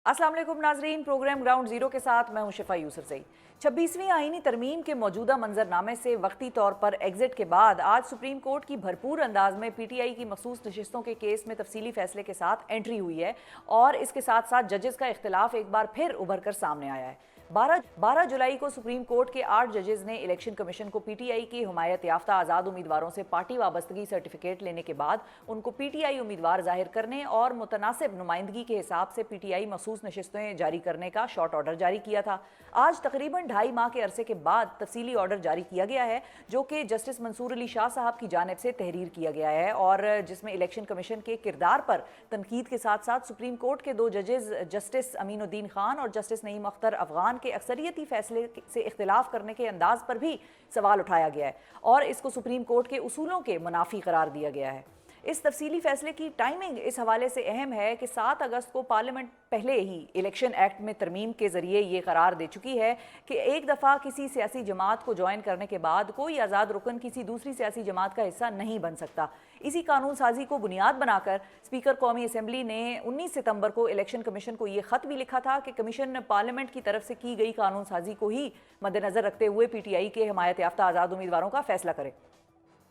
अस्सलाम वालेकुम नाजरीन, प्रोग्राम ग्राउंड जीरो के साथ मैं हूं शिफा यूसुफजई। 26वीं आईनी तरमीम के मौजूदा मंजरनामे से वक्ती तौर पर एग्जिट के बाद आज सुप्रीम कोर्ट की भरपूर अंदाज में पीटीआई की मखसूस नशिस्तों के केस में तफसीली फैसले के साथ एंट्री हुई है और इसके साथ साथ जजेस का इख्तिलाफ एक बार फिर उभर कर सामने आया है। 12 जुलाई को सुप्रीम कोर्ट के 8 जजेस ने इलेक्शन कमीशन को पीटीआई की हिमायत याफ्ता आज़ाद उम्मीदवारों से पार्टी वाबस्तगी सर्टिफिकेट लेने के बाद उनको पीटीआई उम्मीदवार जाहिर करने और मुतनासिब नुमाइंदगी के हिसाब से पीटीआई मखसूस नशिस्तें जारी करने का शॉर्ट ऑर्डर जारी किया था। आज तकरीबन 2.5 माह के अरसे के बाद तफसीली ऑर्डर जारी किया गया है, जो कि जस्टिस मंसूर अली शाह साहब की जानिब से तहरीर किया गया है और जिसमें इलेक्शन कमीशन के किरदार पर तनकीद के साथ साथ सुप्रीम कोर्ट के 2 जजेस जस्टिस अमीनुद्दीन खान और जस्टिस नईम अख्तर अफगान के अक्सरियती फैसले से इख्तिलाफ करने के अंदाज पर भी सवाल उठाया गया है और इसको सुप्रीम कोर्ट के उसूलों के मुनाफी करार दिया गया है। इस तफसीली फैसले की टाइमिंग इस हवाले से अहम है कि 7 अगस्त को पार्लियामेंट पहले ही इलेक्शन एक्ट में तरमीम के ज़रिए ये करार दे चुकी है कि एक दफ़ा किसी सियासी जमात को ज्वाइन करने के बाद कोई आज़ाद रुकन किसी दूसरी सियासी जमात का हिस्सा नहीं बन सकता। इसी कानून साजी को बुनियाद बनाकर स्पीकर कौमी असम्बली ने 19 सितंबर को इलेक्शन कमीशन को ये ख़त भी लिखा था कि कमीशन पार्लियामेंट की तरफ से की गई कानून साजी को ही मद्देनज़र रखते हुए पीटीआई के हिमायत याफ्ता आज़ाद उम्मीदवारों का फैसला करे।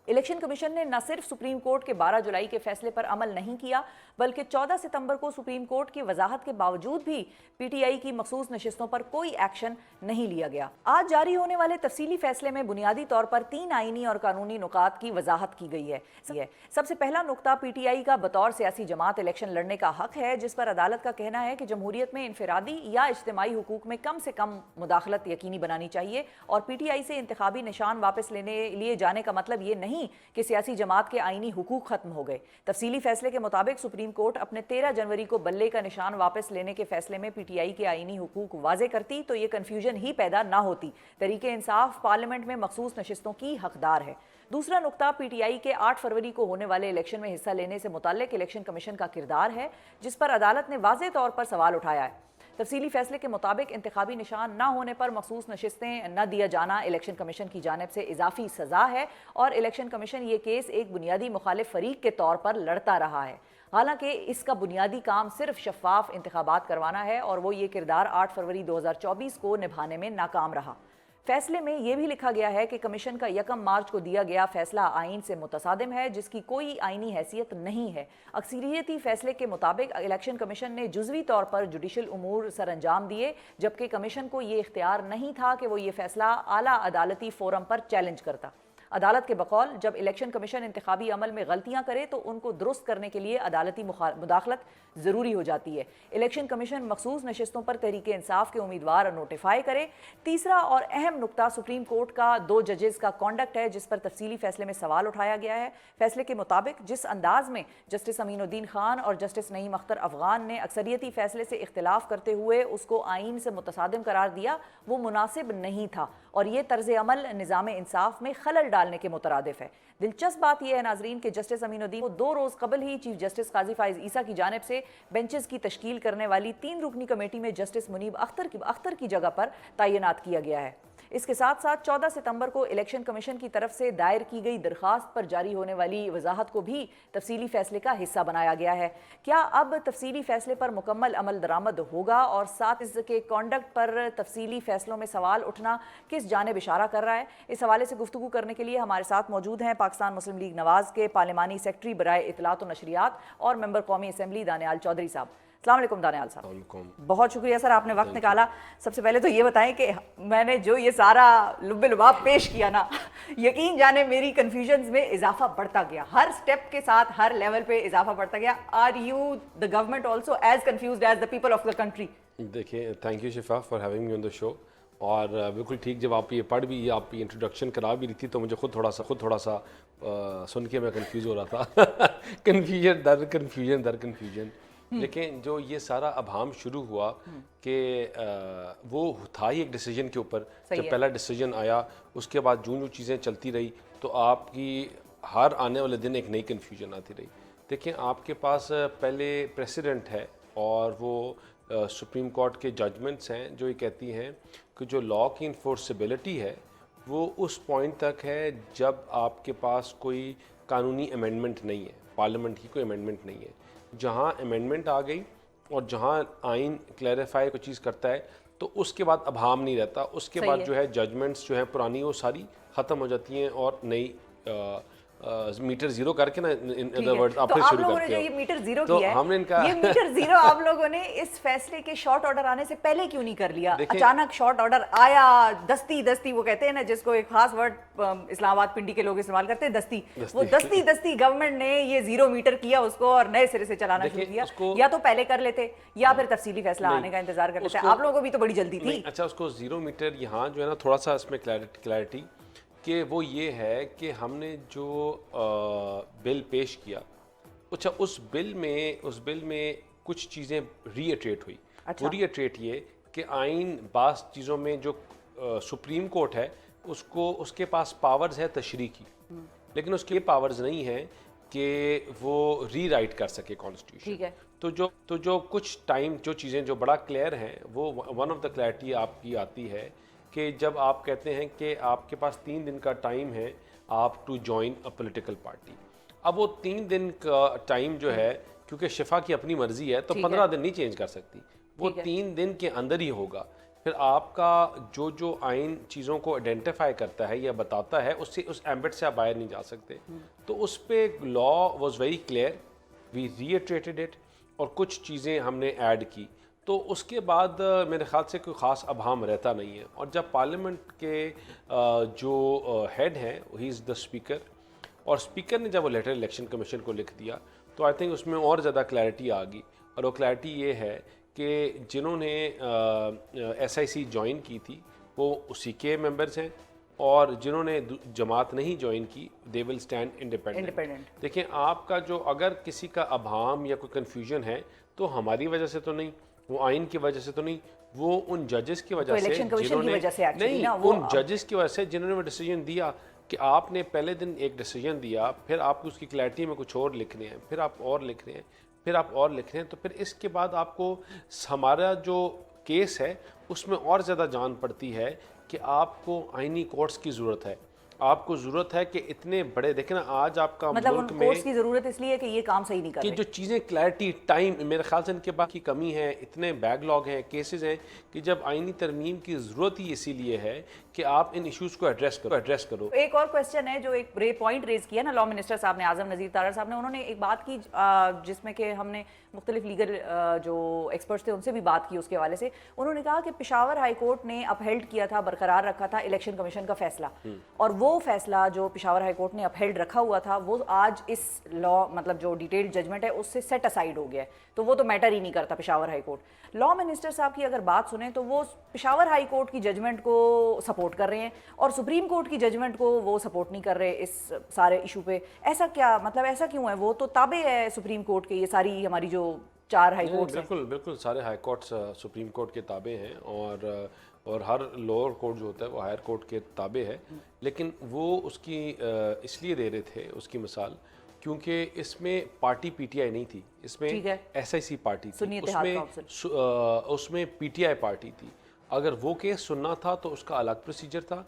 इलेक्शन कमीशन ने न सिर्फ सुप्रीम कोर्ट के 12 जुलाई के फैसले पर अमल नहीं किया, बल्कि 14 सितंबर को सुप्रीम कोर्ट की वजाहत के बावजूद भी पीटीआई की मखसूस नशिस्तों पर कोई एक्शन नहीं लिया गया। आज जारी होने वाले तफसीली फैसले में बुनियादी तौर पर 3 आईनी और कानूनी नुकात की वजाहत की गई है। सबसे पहला नुकता पीटीआई का बतौर सियासी जमात इलेक्शन लड़ने का हक है, जिस पर अदालत का कहना है कि जमहूरियत में इनफरादी या इज्तिमाई हुकूक में कम से कम मुदाखलत यकीनी बनानी चाहिए और पीटीआई से इंतखाबी निशान वापस लिए जाने का मतलब ये नहीं कि सियासी जमात के आईनी हुकूक खत्म हो गए। तफसीली फैसले के मुताबिक सुप्रीम कोर्ट अपने 13 जनवरी को बल्ले का निशान वापस लेने के फैसले में पीटीआई के आईनी हुकूक वाजे करती तो ये कन्फ्यूजन ही पैदा ना होती। तरीके इंसाफ पार्लियामेंट में मखसूस नशिस्तों की हकदार है। दूसरा नुकता पीटीआई के 8 फरवरी को होने वाले इलेक्शन में हिस्सा लेने से मुताल्लिक इलेक्शन कमीशन का किरदार है, जिस पर अदालत ने वाज़ेह तौर पर सवाल उठाया है। तफसीली फैसले के मुताबिक इंतखाबी निशान न होने पर मखसूस नशिस्तें न दिया जाना इलेक्शन कमीशन की जानिब से इजाफी सज़ा है और इलेक्शन कमीशन ये केस एक बुनियादी मुखालिफ फरीक के तौर पर लड़ता रहा है। हालांकि इसका बुनियादी काम सिर्फ शफाफ इंतखाबात करवाना है और वो ये किरदार 8 फरवरी 2024 को निभाने में नाकाम रहा। फैसले में यह भी लिखा गया है कि कमीशन का 1 मार्च को दिया गया फैसला आइन से मुतसादिम है, जिसकी कोई आइनी हैसियत नहीं है। अक्सरियती फैसले के मुताबिक इलेक्शन कमीशन ने जुज़वी तौर पर जुडिशल उमूर सरअंजाम दिए, जबकि कमीशन को ये इख्तियार नहीं था कि वो ये फैसला आला अदालती फोरम पर चैलेंज करता। अदालत के बकौल जब इलेक्शन कमीशन इंतखाबी अमल में गलतियां करे तो उनको दुरुस्त करने के लिए अदालती मुदाखलत ज़रूरी हो जाती है। इलेक्शन कमीशन मखसूस नशिस्तों पर तहरीके इंसाफ के उम्मीदवार नोटिफाई करे। तीसरा और अहम नुकता सुप्रीम कोर्ट का 2 जजेस का कॉन्डक्ट है, जिस पर तफसीली फैसले में सवाल उठाया गया है। फैसले के मुताबिक जिस अंदाज में जस्टिस अमीनुद्दीन खान और जस्टिस नईम अख्तर अफगान ने अक्सरियती फैसले से इख्तिलाफ करते हुए उसको आइन से मुतसादिम करार दिया, वो मुनासिब नहीं था और ये तर्ज अमल निज़ाम इंसाफ में खलल डालने के मुतरादिफ है। दिलचस्प बात यह है नाजरीन कि जस्टिस अमीनुद्दीन को 2 रोज़ कबल ही चीफ जस्टिस काजी फाइज ईसा की जानिब से बेंचेस की तश्कील करने वाली 3 रुकनी कमेटी में जस्टिस मुनीब अख्तर की जगह पर तैनात किया गया है। इसके साथ साथ 14 सितंबर को इलेक्शन कमीशन की तरफ से दायर की गई दरखास्त पर जारी होने वाली वजाहत को भी तफसीली फैसले का हिस्सा बनाया गया है। क्या अब तफसीली फैसले पर मुकम्मल अमल दरामद होगा और साथ इसके कॉन्डक्ट पर तफसीली फैसलों में सवाल उठना किस जानिब इशारा कर रहा है? इस हवाले से गुफ्तगू करने के लिए हमारे साथ मौजूद हैं पाकिस्तान मुस्लिम लीग नवाज के पार्लिमानी सेक्रेटरी बराए इत्तलात व नशरियात और मेंबर कौमी असम्बली दानियाल चौधरी साहब। अस्सलाम वालेकुम दानियाल साहब। बहुत शुक्रिया सर, आपने वक्त निकाला। सबसे पहले तो ये बताएं कि मैंने जो ये सारा लुब्बे लुबाब पेश किया ना, यकीन जाने मेरी कन्फ्यूजन में इजाफा बढ़ता गया, हर स्टेप के साथ हर लेवल पे इजाफा बढ़ता गया। Are you the government also as confused as the people of the country? देखिए, thank you Shifa for having me on the show. और बिल्कुल ठीक, जब आप ये पढ़ भी आप इंट्रोडक्शन करा भी रही थी तो मुझे खुद थोड़ा सा सुन के मैं कंफ्यूज हो रहा था कन्फ्यूजन दर कन्फ्यूजन। लेकिन जो ये सारा अभाम शुरू हुआ कि वो था ही एक डिसीजन के ऊपर। जब पहला डिसीजन आया उसके बाद जो चीज़ें चलती रही तो आपकी हर आने वाले दिन एक नई कन्फ्यूजन आती रही। देखिए, आपके पास पहले प्रेसिडेंट है और वो सुप्रीम कोर्ट के जजमेंट्स हैं जो ये कहती हैं कि जो लॉ की इन्फोर्सेबिलिटी है वो उस पॉइंट तक है जब आपके पास कोई कानूनी अमेंडमेंट नहीं है, पार्लियामेंट की कोई अमेंडमेंट नहीं है। जहाँ अमेंडमेंट आ गई اور جہاں آئین کلیریفائی کوئی چیز کرتا ہے تو اس کے بعد ابہام نہیں رہتا, اس کے بعد جو ہے ججمنٹس جو ہیں پرانی وہ ساری ختم ہو جاتی ہیں اور نئی میٹر زیرو کر کے نا ان ادر ورڈ آپ پھر شروع کرتے ہو. یہ میٹر زیرو تو کیا ہے, ہم نے ان کا یہ میٹر زیرو آپ لوگوں نے اس فیصلے کے شارٹ آرڈر آنے سے پہلے کیوں نہیں کر لیا؟ اچانک شارٹ آرڈر آیا, دستی وہ کہتے ہیں نا جس کو ایک خاص ورڈ اسلام آباد پنڈی کے لوگ استعمال کرتے ہیں دستی, وہ دستی گورنمنٹ نے یہ زیرو میٹر کیا اس کو اور نئے سرے سے چلانا شروع کیا. یا تو پہلے کر لیتے یا پھر تفصیلی فیصلہ آنے کا انتظار کر لیتے. آپ لوگوں کو بھی تو بڑی جلدی تھی. اچھا اس کو زیرو میٹر یہاں جو ہے نا تھوڑا سا اس میں کلیئرٹی کہ وہ یہ ہے کہ ہم نے جو بل پیش کیا, اچھا اس بل میں کچھ چیزیں ری ایٹریٹ ہوئی. وہ ری ایٹریٹ یہ کہ آئین بعض چیزوں میں جو سپریم کورٹ ہے اس کے پاس پاورز ہے تشریح کی, لیکن اس کے پاورز نہیں ہے کہ وہ ری رائٹ کر سکے کانسٹیٹیوشن. تو جو کچھ ٹائم جو چیزیں جو بڑا کلیئر ہیں وہ ون آف دا کلیئرٹی آپ کی آتی ہے کہ جب آپ کہتے ہیں کہ آپ کے پاس 3 دن کا ٹائم ہے آپ to join a political party. اب وہ 3 دن کا ٹائم جو ہے کیونکہ شفا کی اپنی مرضی ہے تو 15 دن نہیں چینج کر سکتی, وہ 3 دن کے اندر ہی ہوگا. پھر آپ کا جو آئین چیزوں کو آئیڈینٹیفائی کرتا ہے یا بتاتا ہے اس ایمبٹ سے آپ باہر نہیں جا سکتے. تو اس پہ law was very clear, we reiterated it, اور کچھ چیزیں ہم نے ایڈ کی. تو اس کے بعد میرے خیال سے کوئی خاص ابہام رہتا نہیں ہے. اور جب پارلیمنٹ کے جو ہیڈ ہیں ہی از دا اسپیکر, اور اسپیکر نے جب وہ لیٹر الیکشن کمیشن کو لکھ دیا تو آئی تھنک اس میں اور زیادہ کلیئرٹی آ گئی. اور وہ کلیئرٹی یہ ہے کہ جنہوں نے ایس آئی سی جوائن کی تھی وہ اسی کے ممبرز ہیں, اور جنہوں نے جماعت نہیں جوائن کی دے ول اسٹینڈ انڈیپینڈنٹ. دیکھیں آپ کا جو اگر کسی کا ابہام یا کوئی کنفیوژن ہے تو ہماری وجہ سے تو نہیں, وہ آئین کی وجہ سے تو نہیں, وہ ان ججز کی وجہ سے جنہوں نے نہیں ان ججز کی وجہ سے جنہوں نے وہ ڈیسیجن دیا کہ آپ نے پہلے دن ایک ڈیسیجن دیا, پھر آپ اس کی کلیئرٹی میں کچھ اور لکھ رہے ہیں, پھر آپ اور لکھ رہے ہیں, پھر آپ اور لکھ رہے ہیں, تو پھر اس کے بعد آپ کو ہمارا جو کیس ہے اس میں اور زیادہ جان پڑتی ہے کہ آپ کو آئینی کورٹس کی ضرورت ہے. آپ کو ضرورت ہے کہ اتنے بڑے دیکھیں نا آج آپ کا ملک میں کورٹس کی ضرورت اس لیے کہ یہ کام صحیح نہیں کر رہے, کہ جو چیزیں کلیئرٹی ٹائم میرے خیال سے ان کے بعد کی کمی ہے, اتنے بیک لاگ ہیں, کیسز ہیں کہ جب آئینی ترمیم کی ضرورت ہی اسی لیے ہے کہ آپ ان ایشوز کو ایڈریس کرو. ایک اور کوسچن ہے جو ایک پوائنٹ ریز کیا نا لا منسٹر صاحب نے, اعظم نذیر تارڑ صاحب نے, انہوں نے ایک بات کی جس میں کہ ہم نے مختلف لیگل جو ایکسپرٹس تھے ان سے بھی بات کی اس کے حوالے سے. انہوں نے کہا کہ پشاور ہائی کورٹ نے اپہیلڈ کیا تھا, برقرار رکھا تھا الیکشن کمیشن کا فیصلہ, اور وہ فیصلہ جو پشاور ہائی کورٹ نے اپہیلڈ رکھا ہوا تھا وہ آج اس لا مطلب جو ڈیٹیلڈ ججمنٹ ہے اس سے سیٹ اسائیڈ ہو گیا ہے, تو وہ تو میٹر ہی نہیں کرتا Peshawar high court. Law minister صاحب کی اگر بات سنیں تو وہ پشاور ہائی کورٹ کی ججمنٹ کو سپورٹ کر رہے ہیں اور سپریم کورٹ کی ججمنٹ کو وہ سپورٹ نہیں کر رہے اس سارے ایشو پہ. ایسا کیا مطلب, ایسا کیوں ہے؟ وہ تو تابع ہے سپریم کورٹ کے, یہ ساری ہماری جو 4 ہائی کورٹس ہیں. بالکل سارے ہائی کورٹس سپریم کورٹ کے تابع ہیں, اور ہر لوور کورٹ جو ہوتا ہے وہ ہائر کورٹ کے تابع ہے. لیکن وہ اس کی اس لیے دے رہے تھے اس کی مثال کیونکہ اس میں پارٹی پی ٹی آئی نہیں تھی, اس میں ایس آئی سی پارٹی تھی, اس میں پی ٹی آئی پارٹی تھی. اگر وہ کیس سننا تھا تو اس کا الگ پروسیجر تھا,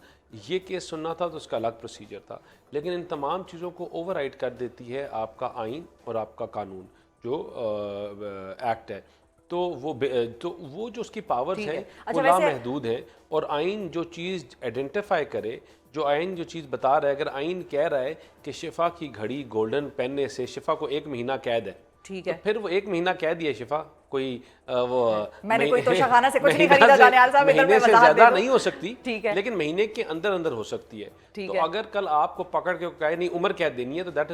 یہ کیس سننا تھا تو اس کا الگ پروسیجر تھا. لیکن ان تمام چیزوں کو اوور رائڈ کر دیتی ہے آپ کا آئین اور آپ کا قانون جو ایکٹ ہے. تو وہ جو اس کی پاورز ہیں وہ لامحدود ہیں, اور آئین جو چیز آئیڈینٹیفائی کرے, جو آئین جو چیز بتا رہا ہے, اگر آئین کہہ رہا ہے کہ شفا کی گھڑی گولڈن پہننے سے شفا کو 1 مہینہ قید ہے, ٹھیک ہے, پھر وہ 1 مہینہ قید ہے شفا, کوئی وہ میں نے کوئی توشہ خانہ سے کچھ نہیں خریدا دانیال صاحب, مہینے سے زیادہ نہیں ہو سکتی, لیکن مہینے کے اندر ہو سکتی ہے. تو اگر کل آپ کو پکڑ کے کہے نہیں عمر قید دینی ہے تو دیٹ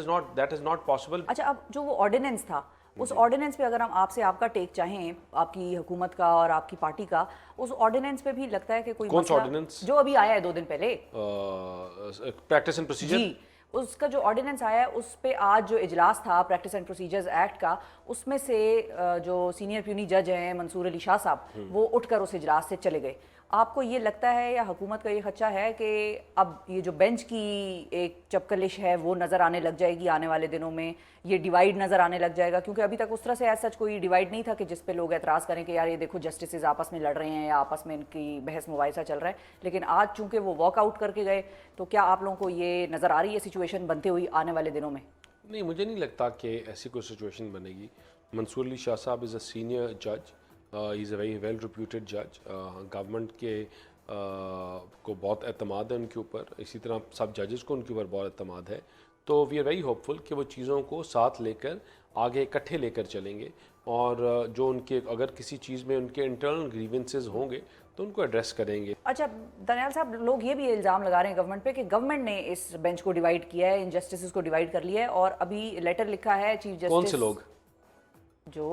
از ناٹ پاسبل. اچھا, اب جو وہ آرڈیننس تھا اس آرڈیننس پہ اگر ہم آپ سے آپ کا ٹیک چاہیں, آپ کی حکومت کا اور آپ کی پارٹی کا, اس آرڈیننس پہ بھی لگتا ہے کہ کوئی کون سا آرڈیننس جو ابھی آیا ہے 2 دن پہلے, پریکٹس اینڈ پروسیجر, جی اس کا جو آرڈیننس آیا ہے اس پہ آج جو اجلاس تھا پریکٹس اینڈ پروسیجرز ایکٹ کا, اس میں سے جو سینئر پیونی جج ہیں منصور علی شاہ صاحب وہ اٹھ کر اس اجلاس سے چلے گئے. آپ کو یہ لگتا ہے یا حکومت کا یہ خدشہ ہے کہ اب یہ جو بینچ کی ایک چپکلش ہے وہ نظر آنے لگ جائے گی آنے والے دنوں میں, یہ ڈیوائیڈ نظر آنے لگ جائے گا؟ کیونکہ ابھی تک اس طرح سے ایز سچ کوئی ڈیوائیڈ نہیں تھا کہ جس پہ لوگ اعتراض کریں کہ یار یہ دیکھو جسٹسز آپس میں لڑ رہے ہیں یا آپس میں ان کی بحث مباحثہ چل رہا ہے. لیکن آج چونکہ وہ واک آؤٹ کر کے گئے, تو کیا آپ لوگوں کو یہ نظر آ رہی ہے سچویشن بنتے ہوئی آنے والے دنوں میں؟ نہیں, مجھے نہیں لگتا کہ ایسی کوئی سچویشن بنے گی. मंसूर अली शाह साहब इज़ अ सीनियर जज, he is a very well reputed जज. गवर्नमेंट के को बहुत एतमाद है उनके ऊपर, इसी तरह सब जजेस को उनके ऊपर बहुत एतमाद है. तो वी आर वेरी होपफुल कि वो चीज़ों को साथ लेकर आगे इकट्ठे लेकर चलेंगे, और जो उनके अगर किसी चीज़ में उनके इंटरनल ग्रीवेंसेस होंगे तो उनको एड्रेस करेंगे. अच्छा दानियाल साहब, लोग ये भी इल्ज़ाम लगा रहे हैं गवर्नमेंट पे कि गवर्नमेंट ने इस बेंच को डिवाइड किया है, इन जस्टिस को डिवाइड कर लिया है, और अभी लेटर लिखा है चीफ जस्टिस. कौन से लोग? जो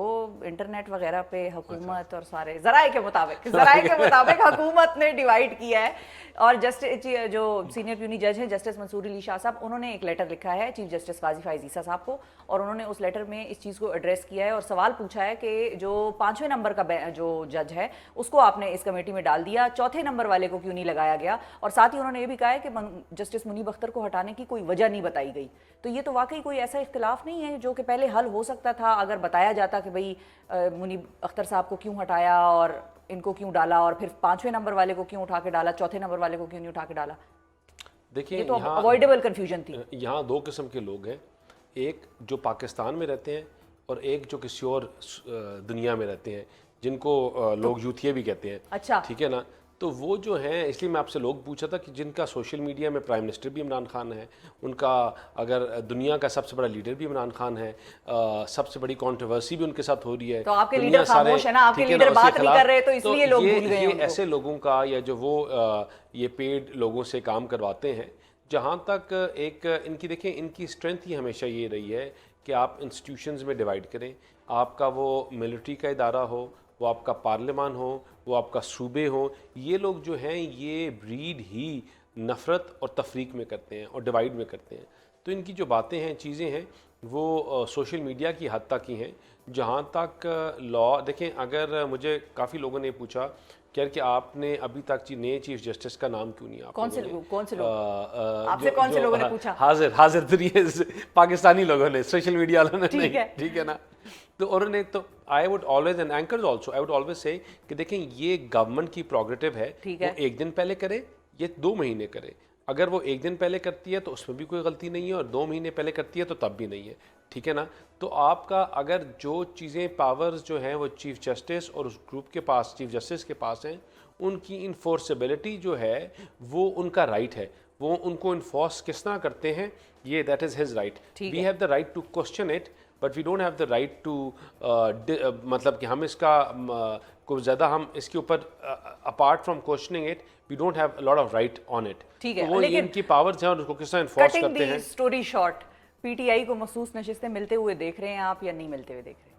इंटरनेट वगैरह पे हुकूमत और सारे ज़राए के मुताबिक हुकूमत ने डिवाइड किया है. और जस्टिस जो सीनियर प्यूनी जज हैं जस्टिस मंसूर अली शाह साहब, उन्होंने एक लेटर लिखा है चीफ जस्टिस काजी फायज़ ईसा साहब को, और उन्होंने उस लेटर में इस चीज़ को एड्रेस किया है और सवाल पूछा है कि जो 5वें नंबर का जो जज है उसको आपने इस कमेटी में डाल दिया, 4थे नंबर वाले को क्यों नहीं लगाया गया. और साथ ही उन्होंने ये भी कहा है कि जस्टिस मुनीब अख्तर को हटाने की कोई वजह नहीं बताई गई. तो ये तो वाकई कोई ऐसा इख्तिलाफ नहीं है जो कि पहले हल हो सकता था अगर बताया जाता कि भाई मुनीब अख्तर साहब को क्यों हटाया और इनको क्यों डाला, और फिर 5वें नंबर वाले को क्यों उठा के डाला, 4थे नंबर वाले को क्यों नहीं उठा के डाला. देखिए, ये तो अवॉइडेबल कंफ्यूजन थी. यहाँ दो किस्म के लोग हैं, एक जो पाकिस्तान में रहते हैं और एक जो किसी और दुनिया में रहते हैं, जिनको लोग यूथिये भी कहते हैं. अच्छा, ठीक है ना. तो वो जो हैं, इसलिए मैं आपसे लोग पूछा था कि जिनका सोशल मीडिया में प्राइम मिनिस्टर भी इमरान खान है, उनका अगर दुनिया का सबसे बड़ा लीडर भी इमरान खान है, सबसे बड़ी कंट्रोवर्सी भी उनके साथ हो रही है. तो आपके लीडर खामोश है ना, आपके लीडर बात नहीं कर रहे, तो इसलिए लोग भूल गए. ये ऐसे लोगों का, या जो वो ये पेड लोगों से काम करवाते हैं, जहाँ तक एक इनकी देखें, इनकी स्ट्रेंथ ही हमेशा ये रही है कि आप इंस्टीट्यूशंस में डिवाइड करें. आपका वो मिलिट्री का इदारा हो, वो आपका पार्लियामान हो, वो आपका सूबे हो, ये लोग जो हैं ये ब्रीड ही नफ़रत और तफरीक में करते हैं और डिवाइड में करते हैं. तो इनकी जो बातें हैं, चीज़ें हैं, वो सोशल मीडिया की हद तक ही हैं. जहाँ तक लॉ, देखें, अगर मुझे काफ़ी लोगों ने पूछा कि आपने अभी तक नए चीफ जस्टिस का नाम क्यों नहीं, आप कौन से लोग आपसे कौन से लोगों ने पूछा? हाजिर पाकिस्तानी लोगों ने, सोशल मीडिया वालों ने नहीं. ठीक है ना. तो उन्होंने, तो I would always, and anchors also, I would always say कि देखें, ये गवर्नमेंट की प्रोग्रेटिव है, वो एक दिन पहले करे, ये 2 महीने करे. अगर वो एक दिन पहले करती है तो उसमें भी कोई गलती नहीं है, और 2 महीने पहले करती है तो तब भी नहीं है. ठीक है ना. तो आपका अगर जो चीज़ें, पावर्स जो हैं वो चीफ जस्टिस और उस ग्रुप के पास, चीफ जस्टिस के पास हैं, उनकी इन्फोर्सेबिलिटी जो है वो उनका राइट है. वो उनको इन्फोर्स किस तरह करते हैं, ये that is his right. We have the right to question it, but we don't have the right to, मतलब कि हम इसका को ज़्यादा, हम इसके ऊपर apart from questioning it, we don't have a lot of right on it. ठीक है, तो वो इनकी पावर्स हैं और उसको किस तरह इन्फोर्स करते हैं. स्टोरी शॉर्ट, पीटीआई को मखसूस नशिस्तें मिलते हुए देख रहे हैं आप या नहीं मिलते हुए देख रहे हैं?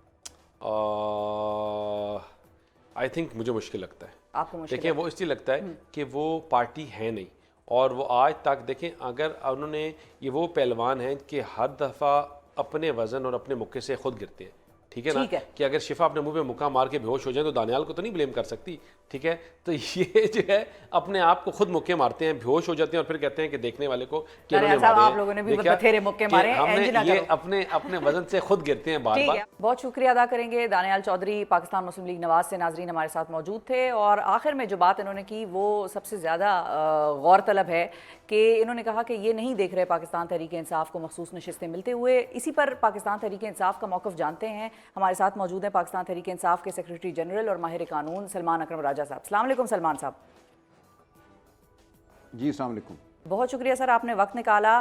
आई थिंक मुझे मुश्किल लगता है. आपको मुश्किल? देखिए, वो इसलिए लगता है कि वो पार्टी है नहीं, और वो आज तक, देखें, अगर उन्होंने, ये वो पहलवान हैं कि हर दफ़ा अपने वज़न और अपने मुक्के से खुद गिरते हैं. ठीक है ना. कि अगर शिफा अपने मुंह पे मुक्का मार के बेहोश हो जाए तो दानियाल को तो नहीं ब्लेम कर सकती. ठीक है. तो ये जो है अपने आप को खुद मुक्के मारते हैं, बेहोश हो जाते हैं, और फिर कहते हैं कि देखने वाले को कि आप लोगों ने भी बथेरे मुक्के मारे हैं, ये अपने वजन से खुद गिरते हैं बार बार. बहुत शुक्रिया अदा करेंगे दानियाल चौधरी, पाकिस्तान मुस्लिम लीग नवाज से नाजरीन हमारे साथ मौजूद थे. और आखिर में जो बात इन्होंने की वो सबसे ज़्यादा गौर तलब है कि इन्होंने कहा कि ये नहीं देख रहे पाकिस्तान तहरीक इंसाफ को मखसूस नशिस्तें मिलते हुए. इसी पर पाकिस्तान तहरीक इंसाफ का मौक़िफ़ जानते हैं. हमारे साथ मौजूद हैं पाकिस्तान तहरीक इंसाफ के सेक्रेटरी जनरल और माहिर कानून सलमान अकरम राजा साहब. अस्सलाम वालेकुम सलमान साहब. जी अस्सलाम वालेकुम. बहुत शुक्रिया सर, आपने वक्त निकाला.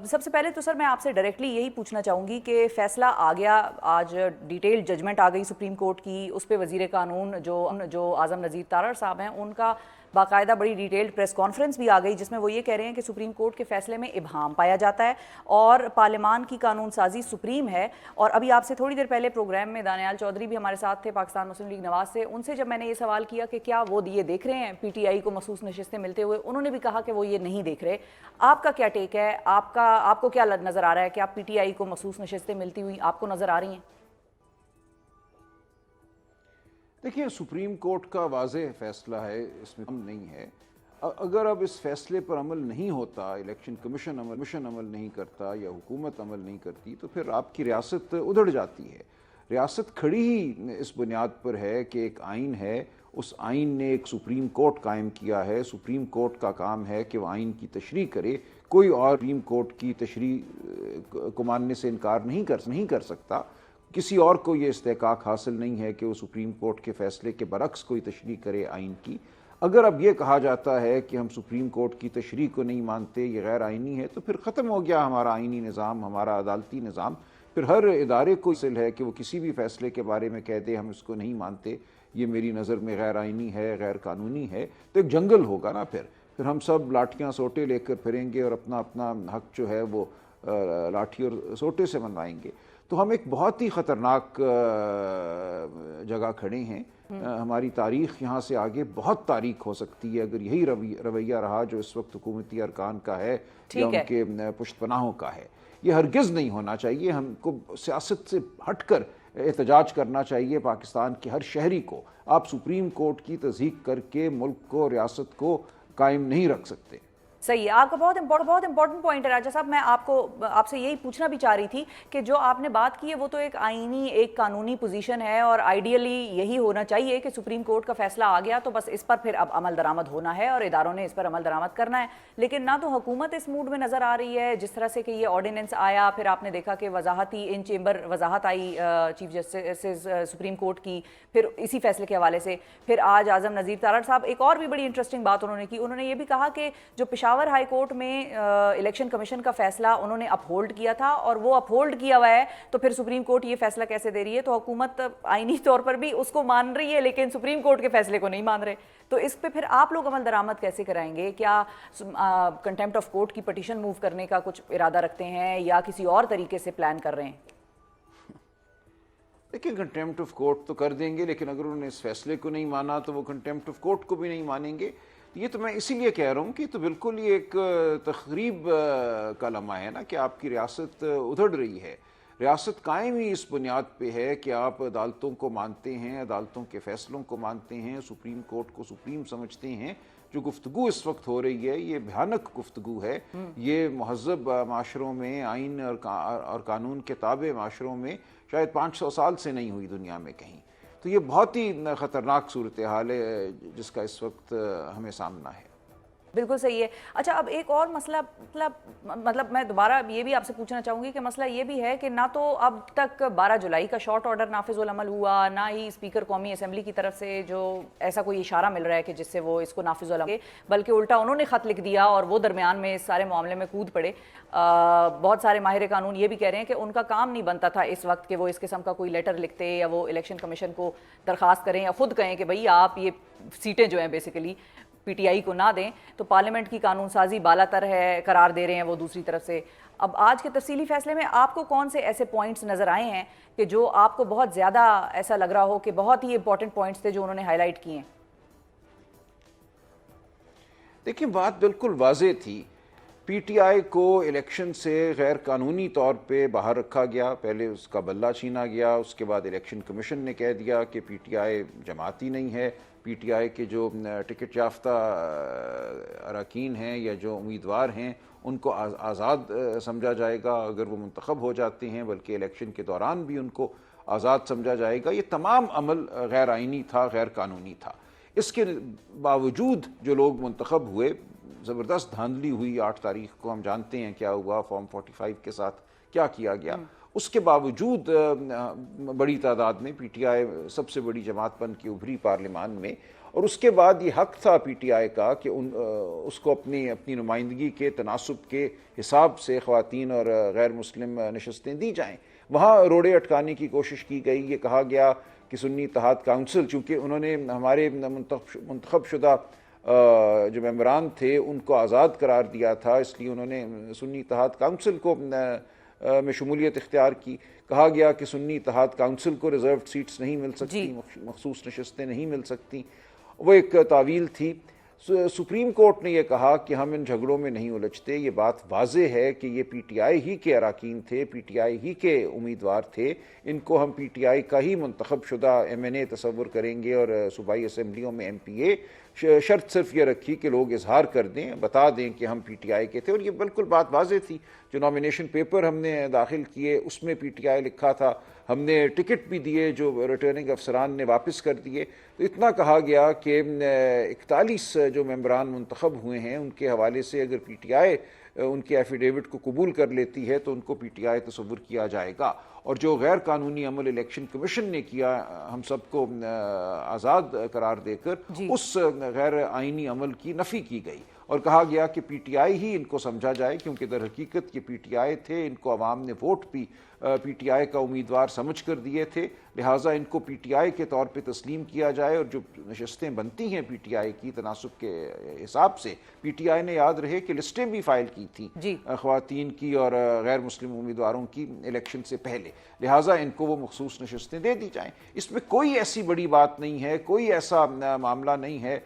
सबसे पहले तो सर मैं आपसे डायरेक्टली यही पूछना चाहूँगी कि फ़ैसला आ गया, आज डिटेल जजमेंट आ गई सुप्रीम कोर्ट की, उस पर वज़ीर कानून जो आज़म नज़ीर तारड़ साहब हैं उनका बाकायदा बड़ी डिटेल्ड प्रेस कॉन्फ्रेंस भी आ गई, जिसमें वो ये कह रहे हैं कि सुप्रीम कोर्ट के फ़ैसले में इबहाम पाया जाता है और पार्लियामान की कानून साजी सुप्रीम है. और अभी आपसे थोड़ी देर पहले प्रोग्राम में दानियाल चौधरी भी हमारे साथ थे पाकिस्तान मुस्लिम लीग नवाज से. उनसे जब मैंने ये सवाल किया कि क्या वो ये देख रहे हैं पीटीआई को मखसूस नशिस्तें मिलते हुए, उन्होंने भी कहा कि वो ये नहीं देख रहे. आपका क्या टेक है, आपको क्या नज़र आ रहा है कि आप पीटीआई को मखसूस नशिस्तें मिलती हुई आपको नज़र आ रही हैं? देखिए, सुप्रीम कोर्ट का वाज़ेह फ़ैसला है, इसमें हम नहीं है. अगर अब इस फैसले पर अमल नहीं होता, इलेक्शन कमीशन अमल नहीं करता या हुकूमत अमल नहीं करती, तो फिर आपकी रियासत उधड़ जाती है. रियासत खड़ी ही इस बुनियाद पर है कि एक आइन है, उस आइन ने एक सुप्रीम कोर्ट कायम किया है. सुप्रीम कोर्ट का काम है कि वह आइन की तशरीह करे. कोई और सुप्रीम कोर्ट की तशरीह को मानने से इनकार नहीं कर सकता. किसी और को ये इस्तेहकाक हासिल नहीं है कि वो सुप्रीम कोर्ट के फैसले के बरक्स कोई तशरीह करे आइन की। अगर अब ये कहा जाता है कि हम सुप्रीम कोर्ट की तशरीह को नहीं मानते, ये गैर आइनी है, तो फिर ख़त्म हो गया हमारा आइनी निज़ाम, हमारा अदालती निज़ाम। फिर हर इदारे को हासिल है कि वो किसी भी फैसले के बारे में कह दे हम इसको नहीं मानते, ये मेरी नज़र में गैर आइनी है, गैर कानूनी है, तो एक जंगल होगा ना। फिर हम सब लाठियाँ सोटे लेकर फिरेंगे और अपना अपना हक जो है वो लाठी और सोटे से मनवाएंगे। तो हम एक बहुत ही ख़तरनाक जगह खड़े हैं। हमारी तारीख़ यहाँ से आगे बहुत तारीख हो सकती है अगर यही रवैया रहा जो इस वक्त हुकूमती अरकान का है या उनके पुश्तपनाहों का है। ये हरगिज़ नहीं होना चाहिए। हमको सियासत से हटकर एहतजाज करना चाहिए। पाकिस्तान के हर शहरी को आप सुप्रीम कोर्ट की तस्दीक करके मुल्क को, रियासत को कायम नहीं रख सकते। सही है, आपका बहुत इंपॉर्टेंट पॉइंट है राजा साहब। मैं आपसे यही पूछना भी चाह रही थी कि जो आपने बात की है वो तो एक आईनी, एक कानूनी पोजीशन है और आइडियली यही होना चाहिए कि सुप्रीम कोर्ट का फैसला आ गया तो बस इस पर फिर अब अमल दरामद होना है और इदारों ने इस पर अमल दरामद करना है। लेकिन ना तो हुकूमत इस मूड में नज़र आ रही है, जिस तरह से कि ये ऑर्डिनेंस आया, फिर आपने देखा कि वजाहती इन chamber Wajahat I chief justice supreme court की, फिर इसी फैसले के हवाले से फिर आज आज़म नज़ीर तारड़ साहब एक और भी बड़ी इंटरेस्टिंग बात उन्होंने की। उन्होंने ये भी कहा कि जो पेशावर हाई कोर्ट में इलेक्शन कमीशन का फैसला उन्होंने अपहोल्ड किया था और वो अपहोल्ड किया हुआ है, तो फिर सुप्रीम कोर्ट ये फैसला कैसे दे रही है? तो हुकूमत आईनी तौर पर भी उसको मान रही है लेकिन सुप्रीम कोर्ट के फैसले को नहीं मान रहे। तो इस पे फिर आप लोग अमल दरामद कैसे कराएंगे? क्या कंटेम्प्ट ऑफ कोर्ट की पटिशन मूव करने का कुछ इरादा रखते हैं या किसी और तरीके से प्लान कर रहे हैं? देखिए, कंटेम्प्ट ऑफ कोर्ट तो कर देंगे, लेकिन अगर उन्होंने इस फैसले को नहीं माना तो वो कंटेम्प्ट ऑफ कोर्ट को भी नहीं मानेंगे। ये तो मैं इसीलिए कह रहा हूँ कि तो बिल्कुल ये एक तखरीब का लम्हा है ना कि आपकी रियासत उधड़ रही है। रियासत कायम ही इस बुनियाद पे है कि आप अदालतों को मानते हैं, अदालतों के फ़ैसलों को मानते हैं, सुप्रीम कोर्ट को सुप्रीम समझते हैं। जो गुफ्तगू इस वक्त हो रही है ये भयानक गुफ्तगू है। ये महज़ब माशरों में, आइन और कानून के ताबे माशरों में शायद 500 साल से नहीं हुई दुनिया में कहीं। तो ये बहुत ही ख़तरनाक सूरत हाल है जिसका इस वक्त हमें सामना है। बिल्कुल सही है। अच्छा, अब एक और मसला मतलब मैं दोबारा ये भी आपसे पूछना चाहूँगी कि मसला ये भी है कि ना तो अब तक 12 जुलाई का शॉर्ट ऑर्डर नाफिज़ुल अमल हुआ, ना ही स्पीकर कौमी असम्बली की तरफ से जो ऐसा कोई इशारा मिल रहा है कि जिससे वो इसको नाफिज़ुल अमल, बल्कि उल्टा उन्होंने ख़त लिख दिया और वो दरमियान में इस सारे मामले में कूद पड़े। बहुत सारे माहिर कानून ये भी कह रहे हैं कि उनका काम नहीं बनता था इस वक्त कि वो इस किस्म का कोई लेटर लिखते या वो इलेक्शन कमीशन को दरख्वास्त करें या ख़ुद कहें कि भाई आप ये सीटें जो हैं बेसिकली पीटीआई को ना दें। तो पार्लियामेंट की कानून साजी बालातर है करार दे रहे हैं वो दूसरी तरफ से। अब आज के तफसीली फैसले में आपको कौन से ऐसे पॉइंट्स नज़र आए हैं कि जो आपको बहुत ज़्यादा ऐसा लग रहा हो कि बहुत ही इंपॉर्टेंट पॉइंट्स थे जो उन्होंने हाईलाइट किए हैं? देखिए, बात बिल्कुल वाज़ेह थी। पीटीआई को इलेक्शन से गैर कानूनी तौर पे बाहर रखा गया। पहले उसका बल्ला छीना गया, उसके बाद इलेक्शन कमीशन ने कह दिया कि पीटीआई जमात ही नहीं है। पीटीआई के जो टिकट याफ्ता अरकान हैं या जो उम्मीदवार हैं उनको आज़ाद समझा जाएगा अगर वो मुंतखब हो जाते हैं, बल्कि इलेक्शन के दौरान भी उनको आज़ाद समझा जाएगा। ये तमाम अमल गैर आइनी था, गैर कानूनी था। इसके बावजूद जो लोग मुंतखब हुए, ज़बरदस्त धांधली हुई। 8 तारीख को हम जानते हैं क्या हुआ, फॉर्म 45 के साथ क्या किया गया। उसके बावजूद बड़ी तादाद में पीटीआई सबसे बड़ी जमात बन के उभरी पार्लियामान में, और उसके बाद ये हक था पीटीआई का कि उसको अपनी नुमाइंदगी के तनासुब के हिसाब से ख़वातीन और गैर मुस्लिम नशस्तें दी जाएँ। वहाँ रोड़े अटकाने की कोशिश की गई। ये कहा गया कि सुन्नी इत्तेहाद काउंसिल, चूँकि उन्होंने हमारे मुंतखब शुदा जो मेंबरान थे उनको आज़ाद करार दिया था, इसलिए उन्होंने सुन्नी इत्तेहाद काउंसिल को में शमूलियत इख्तियार की। कहा गया कि सुन्नी इत्तेहाद काउंसिल को रिज़र्व सीट्स नहीं मिल सकती, मखसूस नशस्तें नहीं मिल सकती। वो एक तावील थी। सुप्रीम कोर्ट ने यह कहा कि हम इन झगड़ों में नहीं उलझते। ये बात वाज़ेह है कि ये पीटीआई ही के अरकान थे, पीटीआई ही के उम्मीदवार थे। इनको हम पीटीआई का ही मुंतखब शुदा एमएनए तस्वुर करेंगे और सूबाई असम्बलियों में एमपीए। शर्त सिर्फ ये रखी कि लोग इजहार कर दें, बता दें कि हम पीटीआई के थे, और ये बिल्कुल बात वाज़ेह थी। जो नॉमिनेशन पेपर हमने दाखिल किए उसमें पीटीआई लिखा था। हमने टिकट भी दिए जो रिटर्निंग अफसरान ने वापस कर दिए। तो इतना कहा गया कि 41 जो मेंबरान मुंतखब हुए हैं उनके हवाले से अगर पीटीआई उनके एफिडेविट को कबूल कर लेती है तो उनको पीटीआई तस्वुर किया जाएगा। اور جو غیر قانونی عمل الیکشن کمیشن نے کیا ہم سب کو آزاد قرار دے کر، اس غیر آئینی عمل کی نفی کی گئی اور کہا گیا کہ پی ٹی آئی ہی ان کو سمجھا جائے، کیونکہ در حقیقت یہ پی ٹی آئی تھے، ان کو عوام نے ووٹ بھی پی ٹی آئی کا امیدوار سمجھ کر دیے تھے، لہٰذا ان کو پی ٹی آئی کے طور پہ تسلیم کیا جائے، اور جو نشستیں بنتی ہیں پی ٹی آئی کی تناسب کے حساب سے، پی ٹی آئی نے یاد رہے کہ لسٹیں بھی فائل کی تھیں خواتین کی اور غیر مسلم امیدواروں کی الیکشن سے پہلے، لہٰذا ان کو وہ مخصوص نشستیں دے دی جائیں۔ اس میں کوئی ایسی بڑی بات نہیں ہے، کوئی ایسا معاملہ نہیں ہے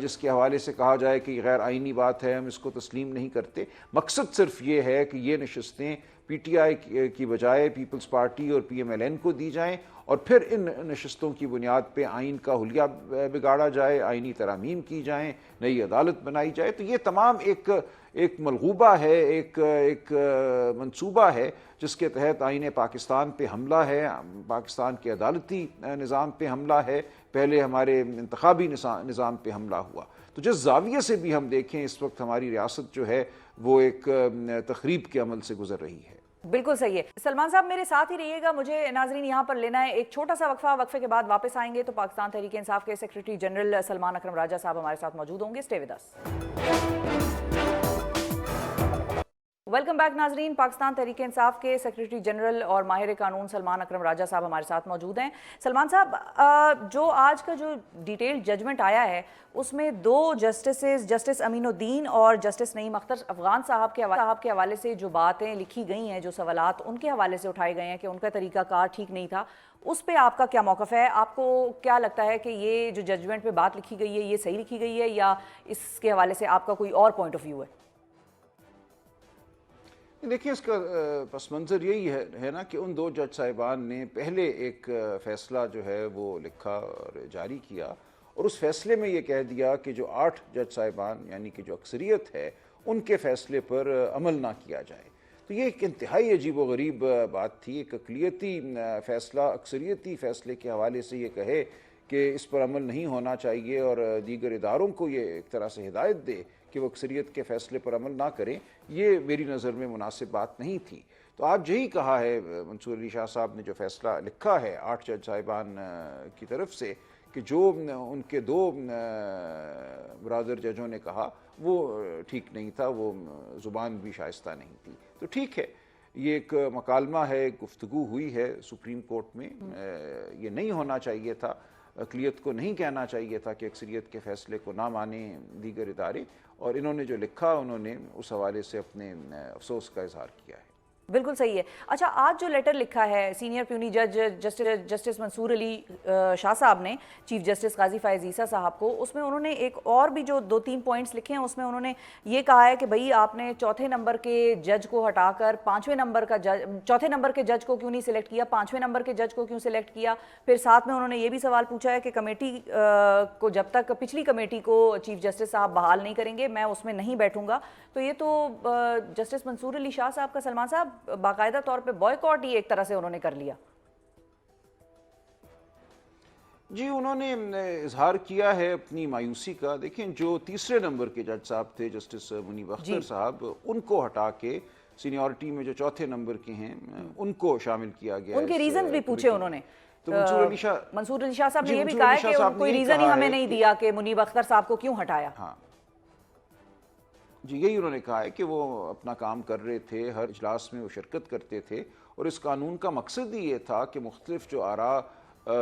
جس کے حوالے سے کہا جائے کہ یہ غیر آئینی بات ہے، ہم اس کو تسلیم نہیں کرتے۔ مقصد صرف یہ ہے کہ یہ نشستیں پی ٹی آئی کی بجائے پیپلز پارٹی اور پی ایم ایل این کو دی جائیں، اور پھر ان نشستوں کی بنیاد پہ آئین کا حلیہ بگاڑا جائے، آئینی ترامیم کی جائیں، نئی عدالت بنائی جائے۔ تو یہ تمام ایک ملغوبہ ہے، ایک منصوبہ ہے جس کے تحت آئین پاکستان پہ حملہ ہے، پاکستان کے عدالتی نظام پہ حملہ ہے، پہلے ہمارے انتخابی نظام پہ حملہ ہوا۔ تو جس زاویے سے بھی ہم دیکھیں اس وقت ہماری ریاست جو ہے وہ ایک تخریب کے عمل سے گزر رہی ہے۔ بالکل صحیح ہے۔ سلمان صاحب میرے ساتھ ہی رہیے گا، مجھے ناظرین یہاں پر لینا ہے ایک چھوٹا سا وقفہ، وقفے کے بعد واپس آئیں گے تو پاکستان تحریک انصاف کے سیکریٹری جنرل سلمان اکرم راجہ صاحب ہمارے ساتھ موجود ہوں گے۔ Stay with us. Welcome back ناظرین، پاکستان تحریک انصاف کے سیکریٹری جنرل اور ماہر قانون سلمان اکرم راجہ صاحب ہمارے ساتھ موجود ہیں۔ سلمان صاحب، جو آج کا جو ڈیٹیل ججمنٹ آیا ہے اس میں دو جسٹسز، جسٹس امین الدین اور جسٹس نعیم اختر افغان صاحب کے حوالے سے جو باتیں لکھی گئی ہیں، جو سوالات ان کے حوالے سے اٹھائے گئے ہیں کہ ان کا طریقہ کار ٹھیک نہیں تھا، اس پہ آپ کا کیا موقف ہے؟ آپ کو کیا لگتا ہے کہ یہ جو ججمنٹ پہ بات لکھی گئی ہے یہ صحیح لکھی گئی ہے، یا اس کے حوالے سے آپ کا کوئی اور پوائنٹ آف ویو ہے؟ دیکھیں، اس کا پس منظر یہی ہے نا کہ ان دو جج صاحبان نے پہلے ایک فیصلہ جو ہے وہ لکھا اور جاری کیا، اور اس فیصلے میں یہ کہہ دیا کہ جو 8 جج صاحبان یعنی کہ جو اکثریت ہے ان کے فیصلے پر عمل نہ کیا جائے۔ تو یہ ایک انتہائی عجیب و غریب بات تھی، ایک اقلیتی فیصلہ اکثریتی فیصلے کے حوالے سے یہ کہے کہ اس پر عمل نہیں ہونا چاہیے، اور دیگر اداروں کو یہ ایک طرح سے ہدایت دے کہ وہ اکثریت کے فیصلے پر عمل نہ کریں، یہ میری نظر میں مناسب بات نہیں تھی۔ تو آپ یہی کہا ہے منصور علی شاہ صاحب نے جو فیصلہ لکھا ہے 8 جج صاحبان کی طرف سے، کہ جو ان کے 2 برادر ججوں نے کہا وہ ٹھیک نہیں تھا، وہ زبان بھی شائستہ نہیں تھی۔ تو ٹھیک ہے، یہ ایک مکالمہ ہے، ایک گفتگو ہوئی ہے سپریم کورٹ میں، یہ نہیں ہونا چاہیے تھا، اقلیت کو نہیں کہنا چاہیے تھا کہ اکثریت کے فیصلے کو نہ مانیں دیگر ادارے، اور انہوں نے جو لکھا انہوں نے اس حوالے سے اپنے افسوس کا اظہار کیا ہے۔ بالکل صحیح ہے۔ اچھا، آج جو لیٹر لکھا ہے سینئر پیونی جج جسٹس منصور علی شاہ صاحب نے چیف جسٹس قاضی فائز عیسیٰ صاحب کو، اس میں انہوں نے ایک اور بھی جو 2-3 پوائنٹس لکھے ہیں، اس میں انہوں نے یہ کہا ہے کہ بھئی آپ نے چوتھے نمبر کے جج کو ہٹا کر چوتھے نمبر کے جج کو کیوں نہیں سلیکٹ کیا، 5ویں نمبر کے جج کو کیوں سلیکٹ کیا۔ پھر ساتھ میں انہوں نے یہ بھی سوال پوچھا ہے کہ کمیٹی کو جب تک پچھلی کمیٹی کو چیف جسٹس صاحب بحال نہیں کریں گے میں اس میں نہیں بیٹھوں گا۔ تو یہ تو جسٹس منصور علی شاہ صاحب کا سلمان صاحب باقاعدہ طور پہ بوائیکاٹ ہی ایک طرح سے انہوں نے کر لیا۔ جی، انہوں نے اظہار کیا ہے اپنی مایوسی کا۔ دیکھیں، جو 3 نمبر کے جج صاحب تھے جسٹس منیب اختر صاحب، ان کو ہٹا کے سینیورٹی میں جو 4تھے نمبر کے ہیں ان کو شامل کیا گیا۔ ان کے ریزنز بھی پوچھے انہوں نے، تو منصور علی شاہ صاحب نے یہ بھی کہا ہے کہ کوئی ریزن ہی ہمیں نہیں دیا کہ منیب اختر صاحب کو کیوں ہٹایا۔ ہاں جی، یہی انہوں نے کہا ہے کہ وہ اپنا کام کر رہے تھے، ہر اجلاس میں وہ شرکت کرتے تھے، اور اس قانون کا مقصد ہی یہ تھا کہ مختلف جو آراء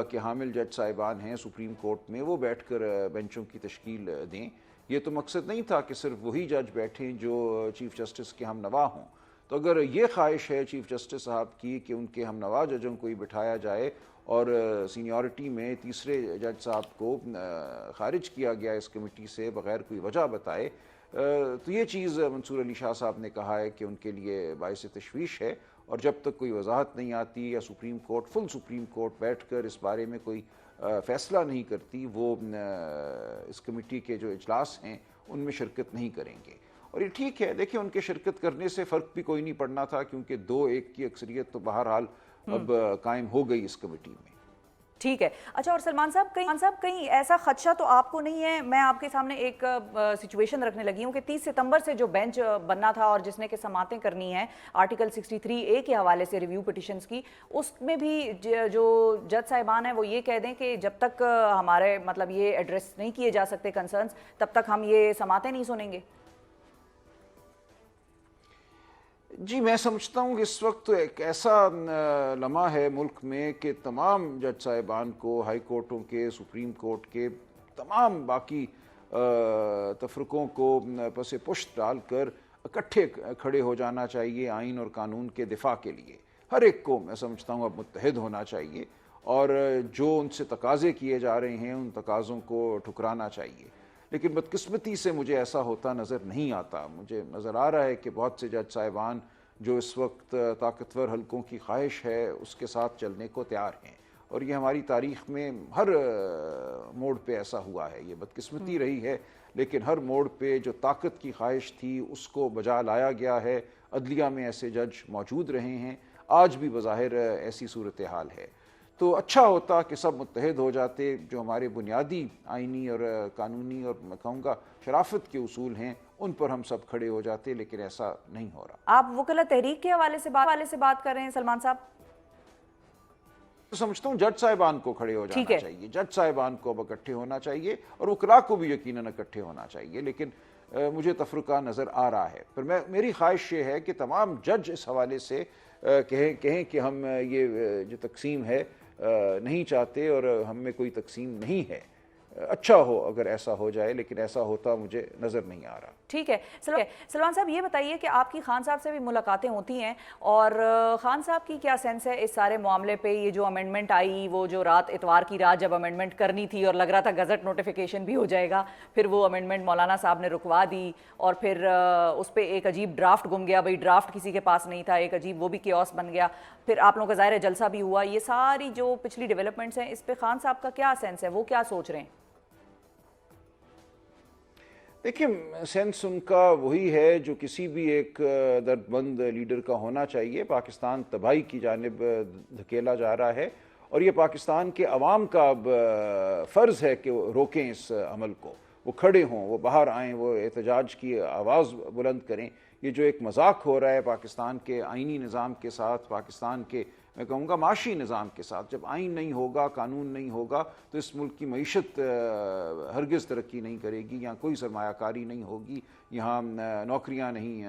کے حامل جج صاحبان ہیں سپریم کورٹ میں وہ بیٹھ کر بینچوں کی تشکیل دیں۔ یہ تو مقصد نہیں تھا کہ صرف وہی جج بیٹھیں جو چیف جسٹس کے ہم نوا ہوں۔ تو اگر یہ خواہش ہے چیف جسٹس صاحب کی کہ ان کے ہم نوا ججوں کو ہی بٹھایا جائے اور سینیورٹی میں 3 جج صاحب کو خارج کیا گیا اس کمیٹی سے بغیر کوئی وجہ بتائے، تو یہ چیز منصور علی شاہ صاحب نے کہا ہے کہ ان کے لیے باعث تشویش ہے، اور جب تک کوئی وضاحت نہیں آتی یا فل سپریم کورٹ بیٹھ کر اس بارے میں کوئی فیصلہ نہیں کرتی، وہ اس کمیٹی کے جو اجلاس ہیں ان میں شرکت نہیں کریں گے۔ اور یہ ٹھیک ہے، دیکھیں ان کے شرکت کرنے سے فرق بھی کوئی نہیں پڑنا تھا، کیونکہ 2-1 کی اکثریت تو بہرحال اب قائم ہو گئی اس کمیٹی میں۔ ٹھیک ہے. اچھا, اور سلمان صاحب کہیں ایسا خدشہ تو آپ کو نہیں ہے؟ میں آپ کے سامنے ایک سچویشن رکھنے لگی ہوں کہ 30 ستمبر سے جو بینچ بننا تھا اور جس نے کہ سماعتیں کرنی ہیں آرٹیکل 63A کے حوالے سے ریویو پٹیشنز کی, اس میں بھی جو جج صاحبان ہیں وہ یہ کہہ دیں کہ جب تک ہمارے مطلب یہ ایڈریس نہیں کیے جا سکتے کنسرنز, تب تک ہم یہ سماعتیں نہیں سنیں گے. جی, میں سمجھتا ہوں کہ اس وقت ایک ایسا لمحہ ہے ملک میں کہ تمام جج صاحبان کو ہائی کورٹوں کے, سپریم کورٹ کے, تمام باقی تفرقوں کو پس پشت ڈال کر اکٹھے کھڑے ہو جانا چاہیے آئین اور قانون کے دفاع کے لیے. ہر ایک کو میں سمجھتا ہوں اب متحد ہونا چاہیے اور جو ان سے تقاضے کیے جا رہے ہیں ان تقاضوں کو ٹھکرانا چاہیے. لیکن بدقسمتی سے مجھے ایسا ہوتا نظر نہیں آتا. مجھے نظر آ رہا ہے کہ بہت سے جج صاحبان جو اس وقت طاقتور حلقوں کی خواہش ہے اس کے ساتھ چلنے کو تیار ہیں, اور یہ ہماری تاریخ میں ہر موڑ پہ ایسا ہوا ہے. یہ بدقسمتی رہی ہے, لیکن ہر موڑ پہ جو طاقت کی خواہش تھی اس کو بجا لایا گیا ہے. عدلیہ میں ایسے جج موجود رہے ہیں, آج بھی بظاہر ایسی صورتحال ہے. تو اچھا ہوتا کہ سب متحد ہو جاتے, جو ہمارے بنیادی آئینی اور قانونی اور میں کہوں گا شرافت کے اصول ہیں ان پر ہم سب کھڑے ہو جاتے, لیکن ایسا نہیں ہو رہا. آپ وکلا تحریک کے حوالے سے بات کر رہے ہیں سلمان صاحب؟ سمجھتا ہوں جج صاحبان کو کھڑے ہو جانا چاہیے, جج صاحبان کو اب اکٹھے ہونا چاہیے اور وکلاء کو بھی یقیناً اکٹھے ہونا چاہیے. لیکن مجھے تفرقہ نظر آ رہا ہے. پر میری خواہش یہ ہے کہ تمام جج اس حوالے سے کہیں کہ ہم یہ جو تقسیم ہے نہیں چاہتے اور ہم میں کوئی تقسیم نہیں ہے. اچھا ہو اگر ایسا ہو جائے, لیکن ایسا ہوتا مجھے نظر نہیں آ رہا. ٹھیک ہے. سلمان صاحب یہ بتائیے کہ آپ کی خان صاحب سے بھی ملاقاتیں ہوتی ہیں, اور خان صاحب کی کیا سینس ہے اس سارے معاملے پہ؟ یہ جو امینڈمنٹ آئی, وہ جو رات اتوار کی رات جب امینڈمنٹ کرنی تھی اور لگ رہا تھا گزٹ نوٹیفیکیشن بھی ہو جائے گا, پھر وہ امینڈمنٹ مولانا صاحب نے رکوا دی اور پھر اس پہ ایک عجیب ڈرافٹ گم گیا. بھائی ڈرافٹ کسی کے پاس نہیں تھا, ایک عجیب وہ بھی کیوس بن گیا. پھر آپ لوگوں کا ظاہر جلسہ بھی ہوا. یہ ساری جو پچھلی ڈیولپمنٹس ہیں اس پہ خان صاحب کا کیا سینس ہے, وہ کیا سوچ رہے ہیں؟ دیکھیں, سینس ان کا وہی ہے جو کسی بھی ایک درد مند لیڈر کا ہونا چاہیے. پاکستان تباہی کی جانب دھکیلا جا رہا ہے اور یہ پاکستان کے عوام کا اب فرض ہے کہ وہ روکیں اس عمل کو, وہ کھڑے ہوں, وہ باہر آئیں, وہ احتجاج کی آواز بلند کریں. یہ جو ایک مذاق ہو رہا ہے پاکستان کے آئینی نظام کے ساتھ, پاکستان کے میں کہوں گا معاشی نظام کے ساتھ, جب آئین نہیں ہوگا, قانون نہیں ہوگا تو اس ملک کی معیشت ہرگز ترقی نہیں کرے گی, یہاں کوئی سرمایہ کاری نہیں ہوگی, یہاں نوکریاں نہیں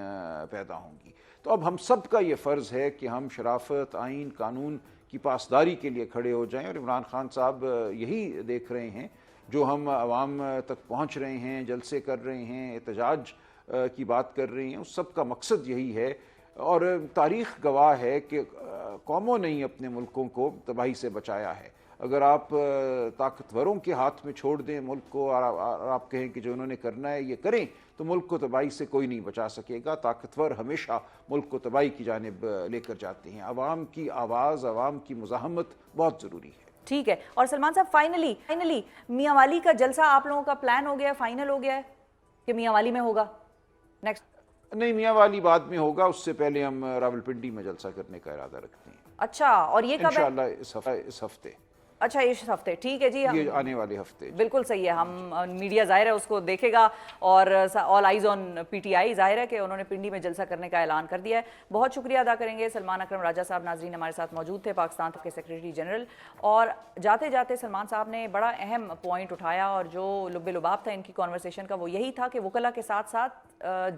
پیدا ہوں گی. تو اب ہم سب کا یہ فرض ہے کہ ہم شرافت, آئین, قانون کی پاسداری کے لیے کھڑے ہو جائیں. اور عمران خان صاحب یہی دیکھ رہے ہیں, جو ہم عوام تک پہنچ رہے ہیں, جلسے کر رہے ہیں, احتجاج کی بات کر رہے ہیں, اس سب کا مقصد یہی ہے. اور تاریخ گواہ ہے کہ قوموں نے ہی اپنے ملکوں کو تباہی سے بچایا ہے. اگر آپ طاقتوروں کے ہاتھ میں چھوڑ دیں ملک کو اور آپ کہیں کہ جو انہوں نے کرنا ہے یہ کریں, تو ملک کو تباہی سے کوئی نہیں بچا سکے گا. طاقتور ہمیشہ ملک کو تباہی کی جانب لے کر جاتے ہیں. عوام کی آواز, عوام کی مزاحمت بہت ضروری ہے. ٹھیک ہے. اور سلمان صاحب فائنلی میاں والی کا جلسہ آپ لوگوں کا پلان ہو گیا ہے, فائنل ہو گیا ہے کہ میاں والی میں ہوگا نیکسٹ؟ نہیں, میاں والی بعد میں ہوگا, اس سے پہلے ہم راولپنڈی میں جلسہ کرنے کا ارادہ رکھتے ہیں. اچھا, اور یہ کب ہے؟ انشاءاللہ اس ہفتے. اچھا, اس ہفتے. ٹھیک ہے جی, یہ آنے والے ہفتے. بالکل صحیح ہے. ہم میڈیا ظاہر ہے اس کو دیکھے گا اور آل eyes on P T I. ظاہر ہے کہ انہوں نے پنڈی میں جلسہ کرنے کا اعلان کر دیا ہے. بہت شکریہ ادا کریں گے سلمان اکرم راجہ صاحب. ناظرین ہمارے ساتھ موجود تھے پاکستان کے سیکریٹری جنرل, اور جاتے جاتے سلمان صاحب نے بڑا اہم پوائنٹ اٹھایا, اور جو لب لباب تھا ان کی کانورسیشن کا وہ یہی تھا کہ وکلا کے ساتھ ساتھ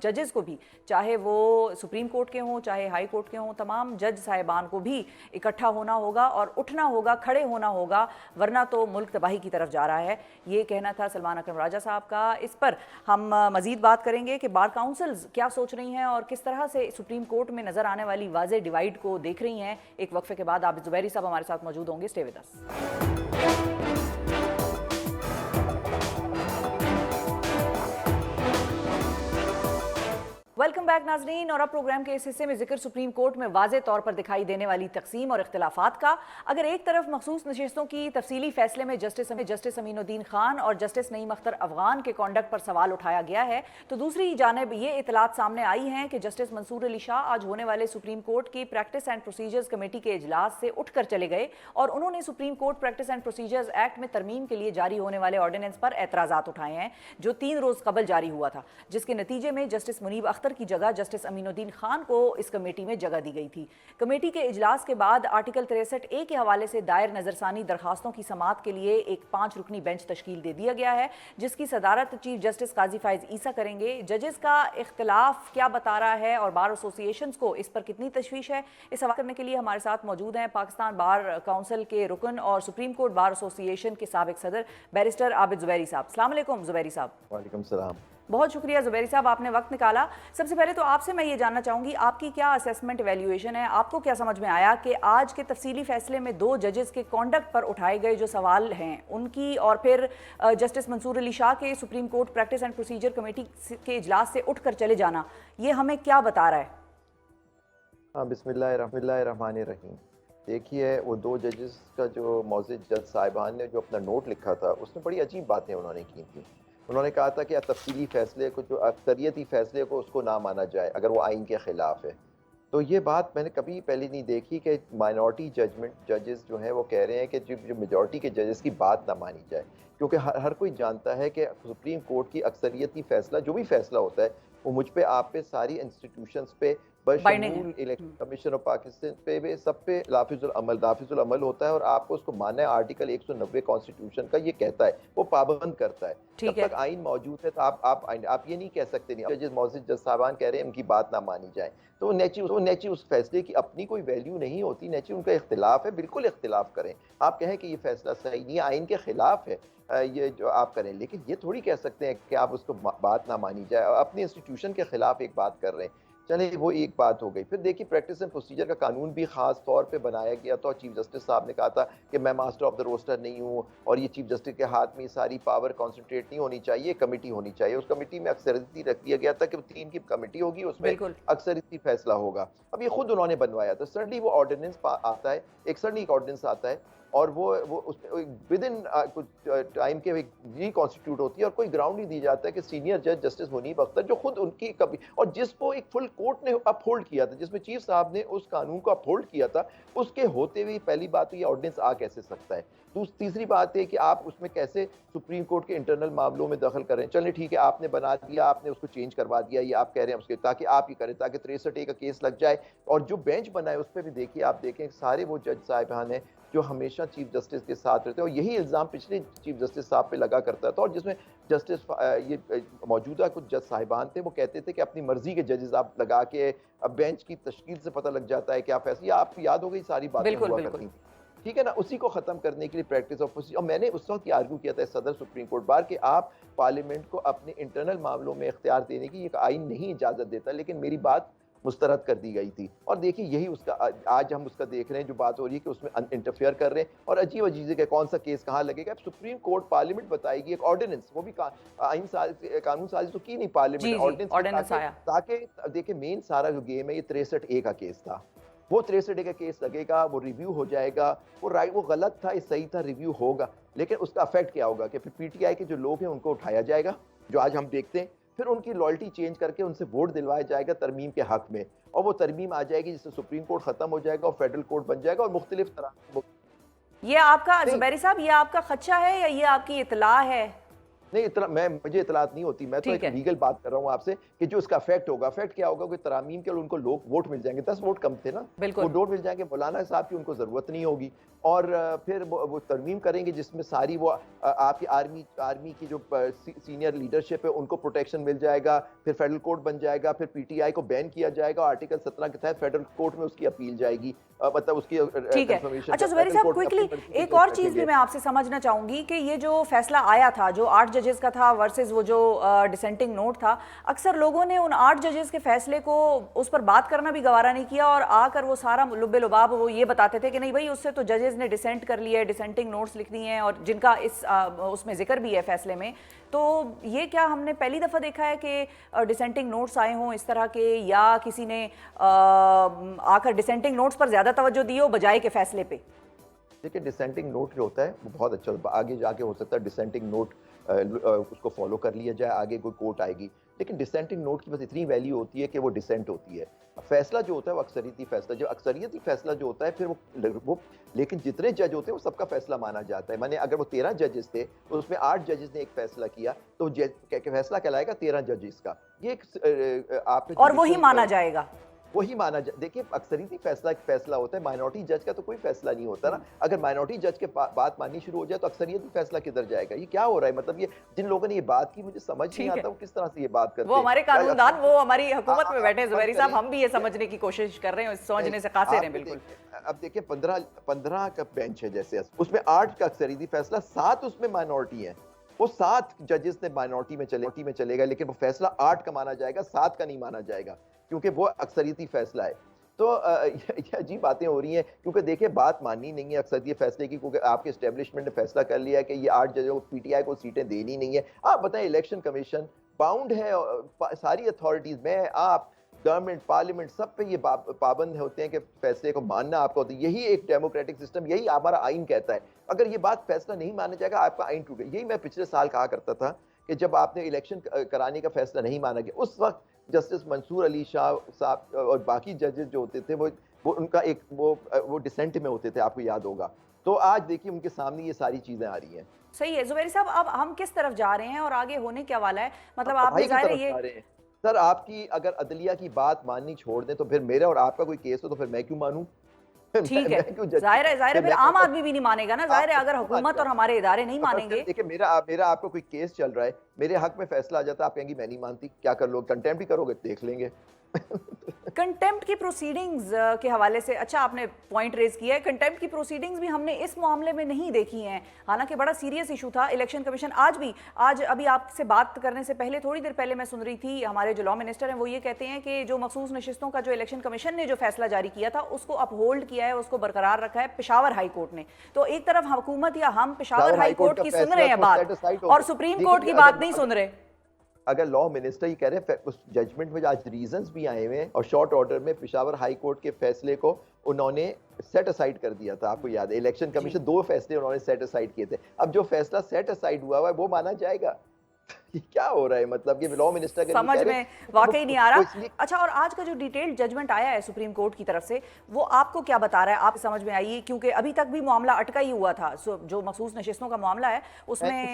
ججز کو بھی, چاہے وہ سپریم کورٹ کے ہوں چاہے ہائی کورٹ کے ہوں, تمام جج صاحبان کو بھی اکٹھا ہونا ہوگا اور اٹھنا ہوگا, کھڑے ہونا ہوگا, ورنہ تو ملک تباہی کی طرف جا رہا ہے. یہ کہنا تھا سلمان اکرم راجہ صاحب کا. اس پر ہم مزید بات کریں گے کہ بار کاؤنسلز کیا سوچ رہی ہیں اور کس طرح سے سپریم کورٹ میں نظر آنے والی واضح ڈیوائیڈ کو دیکھ رہی ہیں. ایک وقفے کے بعد عابد زبیری صاحب ہمارے ساتھ موجود ہوں گے. Stay with us. Welcome back नाजरीन। और अब प्रोग्राम के इस हिस्से में जिक्र सुप्रीम कोर्ट में वाज़े तौर पर दिखाई देने वाली तकसीम और इख्तिलाफात का। अगर एक तरफ मखसूस नशिस्तों की तफसीली फैसले में जस्टिस अमीनुद्दीन खान और जस्टिस नईम अख्तर अफगान के कॉन्डक्ट पर सवाल उठाया गया है, तो दूसरी जानिब ये इतलात सामने आई हैं कि जस्टिस मंसूर अली शाह आज होने वाले सुप्रीम कोर्ट की प्रैक्टिस एंड प्रोसीजर्स कमेटी के इजलास से उठकर चले गए और उन्होंने supreme court practice and procedures act में तरमीम के लिए जारी होने वाले ऑर्डिनेंस पर एतराज़ात उठाए हैं, जो 3 रोज़ कबल जारी हुआ था, जिसके नतीजे में जस्टिस मुनीब अख्तर की जगह जस्टिस अमीनुद्दीन खान को इस कमेटी में जगह दी गई थी। कमेटी के इजलास के बाद आर्टिकल 63A के हवाले से दायर नजरसानी दरखास्तों की समाअत के लिए एक 5 रुकनी बेंच तश्कील दे दिया गया है, जिसकी सदारत चीफ जस्टिस काजी फाइज ईसा करेंगे। जजेस का इख्तिलाफ क्या बता रहा है और बार एसोसिएशंस को इस पर कितनी तशवीश है, इस सवाल करने के लिए हमारे साथ मौजूद हैं पाकिस्तान बार काउंसिल के रुकन और सुप्रीम कोर्ट बार एसोसिएशन के साबिक सदर बैरिस्टर आबिद ज़ुबैरी साहब। अस्सलाम वालेकुम ज़ुबैरी साहब। वालेकुम सलाम। बहुत शुक्रिया ज़ुबैरी साहब, आपने वक्त निकाला। सबसे पहले तो आपसे मैं ये जानना चाहूँगी, आपकी क्या असेसमेंट वैल्यूएशन है, आपको क्या समझ में आया कि आज के तफसीली फैसले में 2 जजेस के कॉन्डक्ट पर उठाए गए जो सवाल हैं उनकी, और फिर जस्टिस मंसूर अली शाह के supreme court practice and procedure committee के इजलास से उठकर चले जाना, ये हमें क्या बता रहा है? हाँ, बिस्मिल्लाहिर्रहमानिर्रहीम। देखिए, वो 2 जजेस का जो मौजूद जज साहिबान ने जो अपना नोट लिखा था, उसमें बड़ी अजीब बातें उन्होंने की थी। उन्होंने कहा था कि तफसीली फैसले को, जो अक्सरियती फैसले को, उसको ना माना जाए अगर वो आइन के ख़िलाफ़ है। तो ये बात मैंने कभी पहले नहीं देखी कि माइनॉरिटी जजेस जो हैं वो कह रहे हैं कि जो मेजॉरिटी के जजेस की बात ना मानी जाए, क्योंकि हर कोई जानता है कि सुप्रीम कोर्ट की अक्सरियती फ़ैसला, जो भी फ़ैसला होता है, वो मुझ पे, आप पे, सारी इंस्टीट्यूशंस पे, बशमूल इलेक्शन कमीशन ऑफ पाकिस्तान पे, सब पे नाफिजुल अमल होता है और आपको उसको मानना है। आर्टिकल 190 कॉन्स्टिट्यूशन का ये कहता है, वो पाबंद करता है। जब तक आइन मौजूद है तो आप ये नहीं कह सकते नहीं जज मौजूद जज साहबान कह रहे हैं उनकी बात ना मानी जाए, तो नेची उस फैसले की अपनी कोई वैल्यू नहीं होती। नेची उनका इख्तिलाफ है, बिल्कुल इख्तिलाफ करें, आप कहें कि ये फैसला सही नहीं है, आइन के खिलाफ है, ये जो आप करें, लेकिन ये थोड़ी कह सकते हैं कि आप उसको बात ना मानी जाए। अपनी इंस्टीट्यूशन के खिलाफ एक बात कर रहे हैं, चले वो एक बात हो गई। फिर देखिए, प्रैक्टिस एंड प्रोसीजर का कानून भी ख़ास तौर पे बनाया गया था और चीफ जस्टिस साहब ने कहा था कि मैं मास्टर ऑफ द रोस्टर नहीं हूँ और ये चीफ जस्टिस के हाथ में सारी पावर कॉन्सेंट्रेट नहीं होनी चाहिए, कमेटी होनी चाहिए। उस कमेटी में अक्सरियती रख दिया गया था कि 3 की कमेटी होगी, उसमें अक्सरियती फैसला होगा। अब ये खुद उन्होंने बनवाया था। सडनली वो ऑर्डिनेंस आता है, एक सडनली एक ऑर्डिनेंस आता है और वो उसमें विद इन कुछ टाइम के री कॉन्स्टिट्यूट होती है और कोई ग्राउंड नहीं दी जाता है कि सीनियर जज जस्टिस मुनीब अख्तर, जो खुद उनकी कभी, और जिसको एक फुल कोर्ट ने अपहोल्ड किया था, जिसमें चीफ साहब ने उस कानून को अपहोल्ड किया था, उसके होते हुए पहली बात तो ये ऑर्डिनेंस आ कैसे सकता है। तीसरी बात है कि आप उसमें कैसे सुप्रीम कोर्ट के इंटरनल मामलों में दखल करें। चलें ठीक है, आपने बना दिया, आपने उसको चेंज करवा दिया, ये आप कह रहे हैं उसके, ताकि आप ही करें, ताकि 63A का केस लग जाए। और जो बेंच बना है उस पर भी देखिए, आप देखें सारे वो जज साहिबान हैं जो हमेशा चीफ जस्टिस के साथ रहते हैं, और यही इल्ज़ाम पिछले चीफ जस्टिस साहब पे लगा करता था। और जिसमें जस्टिस ये मौजूदा कुछ जज साहिबान थे, वो कहते थे कि अपनी मर्जी के जजेस आप लगा के, अब बेंच की तश्कील से पता लग जाता है क्या फैसला, आपको याद हो गई सारी बातें हुआ करती थी, ठीक है ना। उसी को ख़त्म करने के लिए प्रैक्टिस ऑफ प्रोसीजर, और मैंने उस वक्त आर्ग्यू किया था सदर सुप्रीम कोर्ट बार कि आप पार्लियामेंट को अपने इंटरनल मामलों में इख्तियार देने की एक आइन नहीं इजाज़त देता, लेकिन मेरी बात मुस्तरद कर दी गई थी। और देखिए, यही उसका आज हम उसका देख रहे हैं, जो बात हो रही है कि उसमें इंटरफेयर कर रहे हैं और अजीब अजीब के कौन सा केस कहाँ लगेगा। सुप्रीम कोर्ट, पार्लियामेंट बताएगी, एक ऑर्डिनेंस, वो भी कानून साजी तो की नहीं, पार्लियामेंट ऑर्डिनेंस आया, ताकि देखिए मेन सारा जो गेम है ये 63A का केस था, वो 63A का केस लगेगा, वो रिव्यू हो जाएगा, वो गलत था, ये सही था, रिव्यू होगा, लेकिन उसका इफेक्ट क्या होगा कि फिर PTI के जो लोग हैं उनको उठाया जाएगा, जो आज हम देखते हैं, फिर उनकी लॉयल्टी चेंज करके उनसे वोट दिलवाया जाएगा तरमीम के हक में, और वो तरमीम आ जाएगी जिससे सुप्रीम कोर्ट खत्म हो जाएगा और फेडरल कोर्ट बन जाएगा और मुख्तलिफ तरह। ये आपका ज़ुबैरी साहब, ये आपका खदशा है या ये आपकी इतला है? नहीं, मुझे इतलात नहीं होती, मैं तो एक लीगल बात कर रहा हूँ आपसे कि जो इसका इफेक्ट होगा, इफेक्ट क्या होगा कि तरामीम के उनको लोग वोट मिल जाएंगे, 10 वोट कम थे ना, वो वोट मिल जाएंगे, मौलाना साहब की उनको ज़रूरत नहीं होगी, और फिर वो तरमीम करेंगे जिसमें सारी वो आपकी आर्मी की जो सीनियर लीडरशिप है उनको प्रोटेक्शन मिल जाएगा, फिर फेडरल कोर्ट बन जाएगा, फिर PTI को बैन किया जाएगा, आर्टिकल 17 के तहत फेडरल कोर्ट में उसकी अपील जाएगी, मतलब उसकी। ठीक है, अच्छा ज़ुबैरी साहब, क्विकली एक और चीज़ भी मैं आपसे समझना चाहूँगी कि ये जो फैसला आया था, जो 8 जजेस का था वर्सेस वो जो डिसेंटिंग नोट था, अक्सर लोगों ने उन 8 जजेस के फैसले को उस पर बात करना भी गवारा नहीं किया और आकर वो सारा लुब्बे लुबाब वो ये बताते थे कि नहीं भाई उससे तो जजेस ने डिसेंट कर लिया है, डिसेंटिंग नोट्स लिख दिए हैं और जिनका उसमें जिक्र भी है फैसले में। तो ये क्या हमने पहली दफ़ा देखा है कि डिसेंटिंग नोट्स आए हों इस तरह के, या किसी ने आकर डिसेंटिंग नोट्स पर ज़्यादा तवज्जो दी हो बजाय के फैसले पे? देखिए, डिसेंटिंग नोट जो होता है वो बहुत अच्छा होता है, आगे जाके हो सकता है डिसेंटिंग नोट उसको फॉलो कर लिया जाए, आगे कोई कोर्ट आएगी, लेकिन डिसेंटिंग नोट की बस इतनी वैल्यू होती है कि वो डिसेंट होती है। फैसला जो होता है वो अक्सरियती फैसला, जो अक्सरियती फैसला जो होता है फिर वो लेकिन जितने जज होते हैं वो सबका फैसला माना जाता है। माने अगर वो 13 जजेस थे तो उसमें 8 जजेस ने एक फैसला किया तो फैसला कहलाएगा 13 जजेस का। ये एक आपने और वही माना जाएगा। वही माना देखिए, अक्सरियती फैसला एक फैसला होता है, माइनॉरिटी जज का तो कोई फैसला नहीं होता ना। अगर माइनॉरिटी जज के बात माननी शुरू हो जाए तो अक्सरियती फैसला किधर जाएगा? ये क्या हो रहा है? मतलब ये जिन लोगों ने ये बात की मुझे समझ नहीं आता वो किस तरह से ये बात करते वो हैं। हमारे कानूनदान, वो हमारी हुकूमत में बैठे जुबैरी साहब, हम भी ये समझने की कोशिश कर रहे हैं, समझने से कासिर हैं बिल्कुल। अब देखिए 15 का बेंच है, जैसे उसमें 8 का अक्सरियती फैसला, 7 उसमें माइनॉरिटी है। वो 7 जजेस ने माइनॉरिटी में चलेगा, लेकिन वो फैसला 8 का माना जाएगा, 7 का नहीं माना जाएगा, क्योंकि वो अक्सरियती फैसला है। तो ये अजीब बातें हो रही हैं, क्योंकि देखिए बात माननी नहीं है अक्सरियती फैसले की, क्योंकि आपके एस्टेब्लिशमेंट ने फैसला कर लिया है कि ये 8 जजों को पीटीआई को सीटें देनी नहीं है। आप बताएं, इलेक्शन कमीशन बाउंड है, सारी अथॉरिटीज में, आप गवर्नमेंट, पार्लियामेंट, सब पे ये पाबंद होते हैं कि फैसले को मानना आपका होता है। यही एक डेमोक्रेटिक सिस्टम, यही हमारा आइन कहता है। अगर ये बात फैसला नहीं माना जाएगा, आपका आइन टूट गया। यही मैं पिछले साल कहा करता था कि जब आपने इलेक्शन कराने का फैसला नहीं माना गया, उस वक्त जस्टिस मंसूर अली शाह साहब और बाकी जजेस जो होते थे वो उनका एक वो डिसेंट में होते थे, आपको याद होगा। तो आज देखिए उनके सामने ये सारी चीजें आ रही हैं। सही है जुबैरी साहब, अब हम किस तरफ जा रहे हैं और आगे होने क्या वाला है? मतलब आपने ज़ाहिर है ये सर, आपकी अगर अदलिया की बात माननी छोड़ दें तो फिर मेरा और आपका कोई केस हो तो फिर मैं क्यों मानूं? ठीक है, जाहिर है फिर आम आदमी भी नहीं मानेगा ना, जाहिर है अगर हुकूमत और हमारे इदारे नहीं मानेंगे। देखिए मेरा आपका कोई केस चल रहा है, मेरे हक में फैसला आ जाता है, आप कहेंगी मैं नहीं मानती, क्या कर लो? कंटेम्प्ट ही करोगे, देख लेंगे। कंटेम्प्ट की प्रोसीडिंग्स के हवाले से अच्छा आपने पॉइंट रेज किया है। कंटेम्प्ट की प्रोसीडिंग्स भी हमने इस मामले में नहीं देखी हैं, हालांकि बड़ा सीरियस इशू था। इलेक्शन कमीशन आज अभी आपसे बात करने से पहले, थोड़ी देर पहले मैं सुन रही थी, हमारे जो लॉ मिनिस्टर हैं वो ये कहते हैं कि जो मखसूस नशिस्तों का जो इलेक्शन कमीशन ने जो फैसला जारी किया था उसको अपहोल्ड किया है, उसको बरकरार रखा है पेशावर हाई कोर्ट ने। तो एक तरफ हुकूमत या हम पेशावर हाई कोर्ट की सुन रहे हैं बात और सुप्रीम कोर्ट की बात नहीं सुन रहे। अगर लॉ मिनिस्टर ही कह रहे हैं, उस जजमेंट में आज रीजंस भी आए हुए हैं और शॉर्ट ऑर्डर में पेशावर हाई कोर्ट के फैसले को उन्होंने सेट असाइड कर दिया था। आपको याद है इलेक्शन कमीशन 2 फैसले उन्होंने सेट असाइड किए थे। अब जो फैसला सेट असाइड हुआ है वो माना जाएगा? ये क्या हो रहा है? मतलब कि लॉ मिनिस्टर के समझ में वाकई नहीं आ रहा। अच्छा, और आज का जो डिटेल्ड जजमेंट आया है सुप्रीम कोर्ट की तरफ से, वो आपको क्या बता रहा है? आप समझ में आई? क्योंकि अभी तक भी मामला अटका ही हुआ था, जो मखसूस नशिस्तों का मामला है उसमें मैं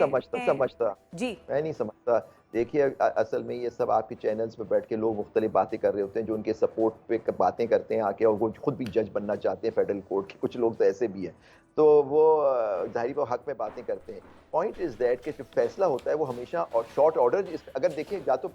नहीं समझता। देखिए असल में ये सब आपके चैनल्स पे बैठ के लोग मुख्तलिफ बातें कर रहे होते हैं, जो उनके सपोर्ट पे बातें करते हैं आके, और वो खुद भी जज बनना चाहते हैं फेडरल कोर्ट के। कुछ लोग तो ऐसे भी हैं, तो वो जाहिर वो हक में बातें करते हैं। पॉइंट इज दैट कि जो फैसला होता है वो हमेशा और शॉर्ट ऑर्डर, अगर देखिए या तो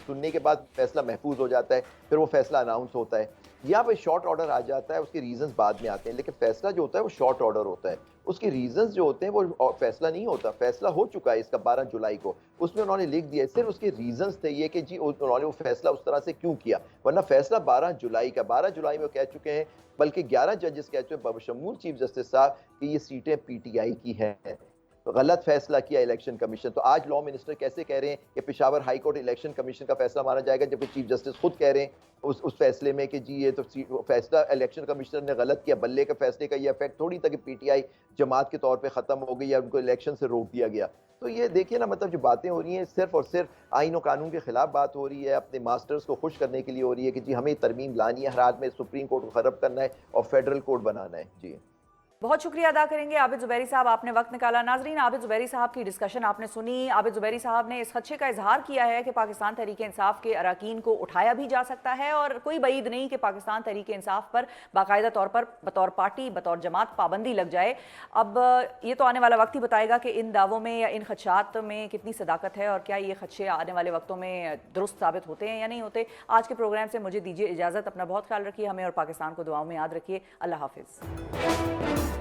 सुनने के बाद फैसला महफूज हो जाता है, फिर वो फैसला अनाउंस होता है, या फिर शॉर्ट ऑर्डर आ जाता है, उसके रीजंस बाद में आते हैं। लेकिन फैसला जो होता है वो शॉर्ट ऑर्डर होता है, उसके रीजंस जो होते हैं वो फैसला नहीं होता। फैसला हो चुका है इसका 12 जुलाई को, उसमें उन्होंने लिख दिया, सिर्फ उसके रीजंस थे ये कि जी उन्होंने वो फैसला उस तरह से क्यों किया, वरना फैसला 12 जुलाई का, 12 जुलाई में वो कह चुके हैं, बल्कि 11 जजेस कह चुके हैं बशमूल चीफ जस्टिस साहब कि ये सीटें पीटीआई की हैं। गलत फैसला किया इलेक्शन कमीशन। तो आज लॉ मिनिस्टर कैसे कह रहे हैं कि Peshawar high court election commission का फैसला माना जाएगा, जबकि चीफ जस्टिस खुद कह रहे हैं उस फैसले में कि जी ये तो फैसला इलेक्शन कमिश्नर ने गलत किया। बल्ले के फैसले का ये इफेक्ट थोड़ी था कि पीटीआई जमात के तौर पे ख़त्म हो गई या उनको इलेक्शन से रोक दिया गया। तो ये देखिए ना, मतलब जो बातें हो रही हैं सिर्फ और सिर्फ आइन और कानून के खिलाफ बात हो रही है, अपने मास्टर्स को खुश करने के लिए हो रही है कि जी हमें तरमीम लानी है, हर हाल में सुप्रीम कोर्ट को खत्म करना है और फेडरल कोर्ट बनाना है। जी बहुत शुक्रिया अदा करेंगे आबिद ज़ुबैरी साहब, आपने वक्त निकाला। नाजरीन, आबिद ज़ुबैरी साहब की डिस्कशन आपने सुनी। आबिद ज़ुबैरी साहब ने इस खदशे का इजहार किया है कि पाकिस्तान तहरीक इंसाफ के अरकान को उठाया भी जा सकता है और कोई बईद नहीं कि पाकिस्तान तहरीक इंसाफ पर बाकायदा तौर पर बतौर पार्टी, बतौर जमात पाबंदी लग जाए। अब ये तो आने वाला वक्त ही बताएगा कि इन दावों में या इन खदशात में कितनी सदाकत है और क्या ये खदशे आने वाले वक्तों में दुरुस्त साबित होते हैं या नहीं होते। आज के प्रोग्राम से मुझे दीजिए इजाज़त। अपना बहुत ख्याल रखिए, हमें और पाकिस्तान को दुआओं में याद रखिए। अल्लाह हाफिज़।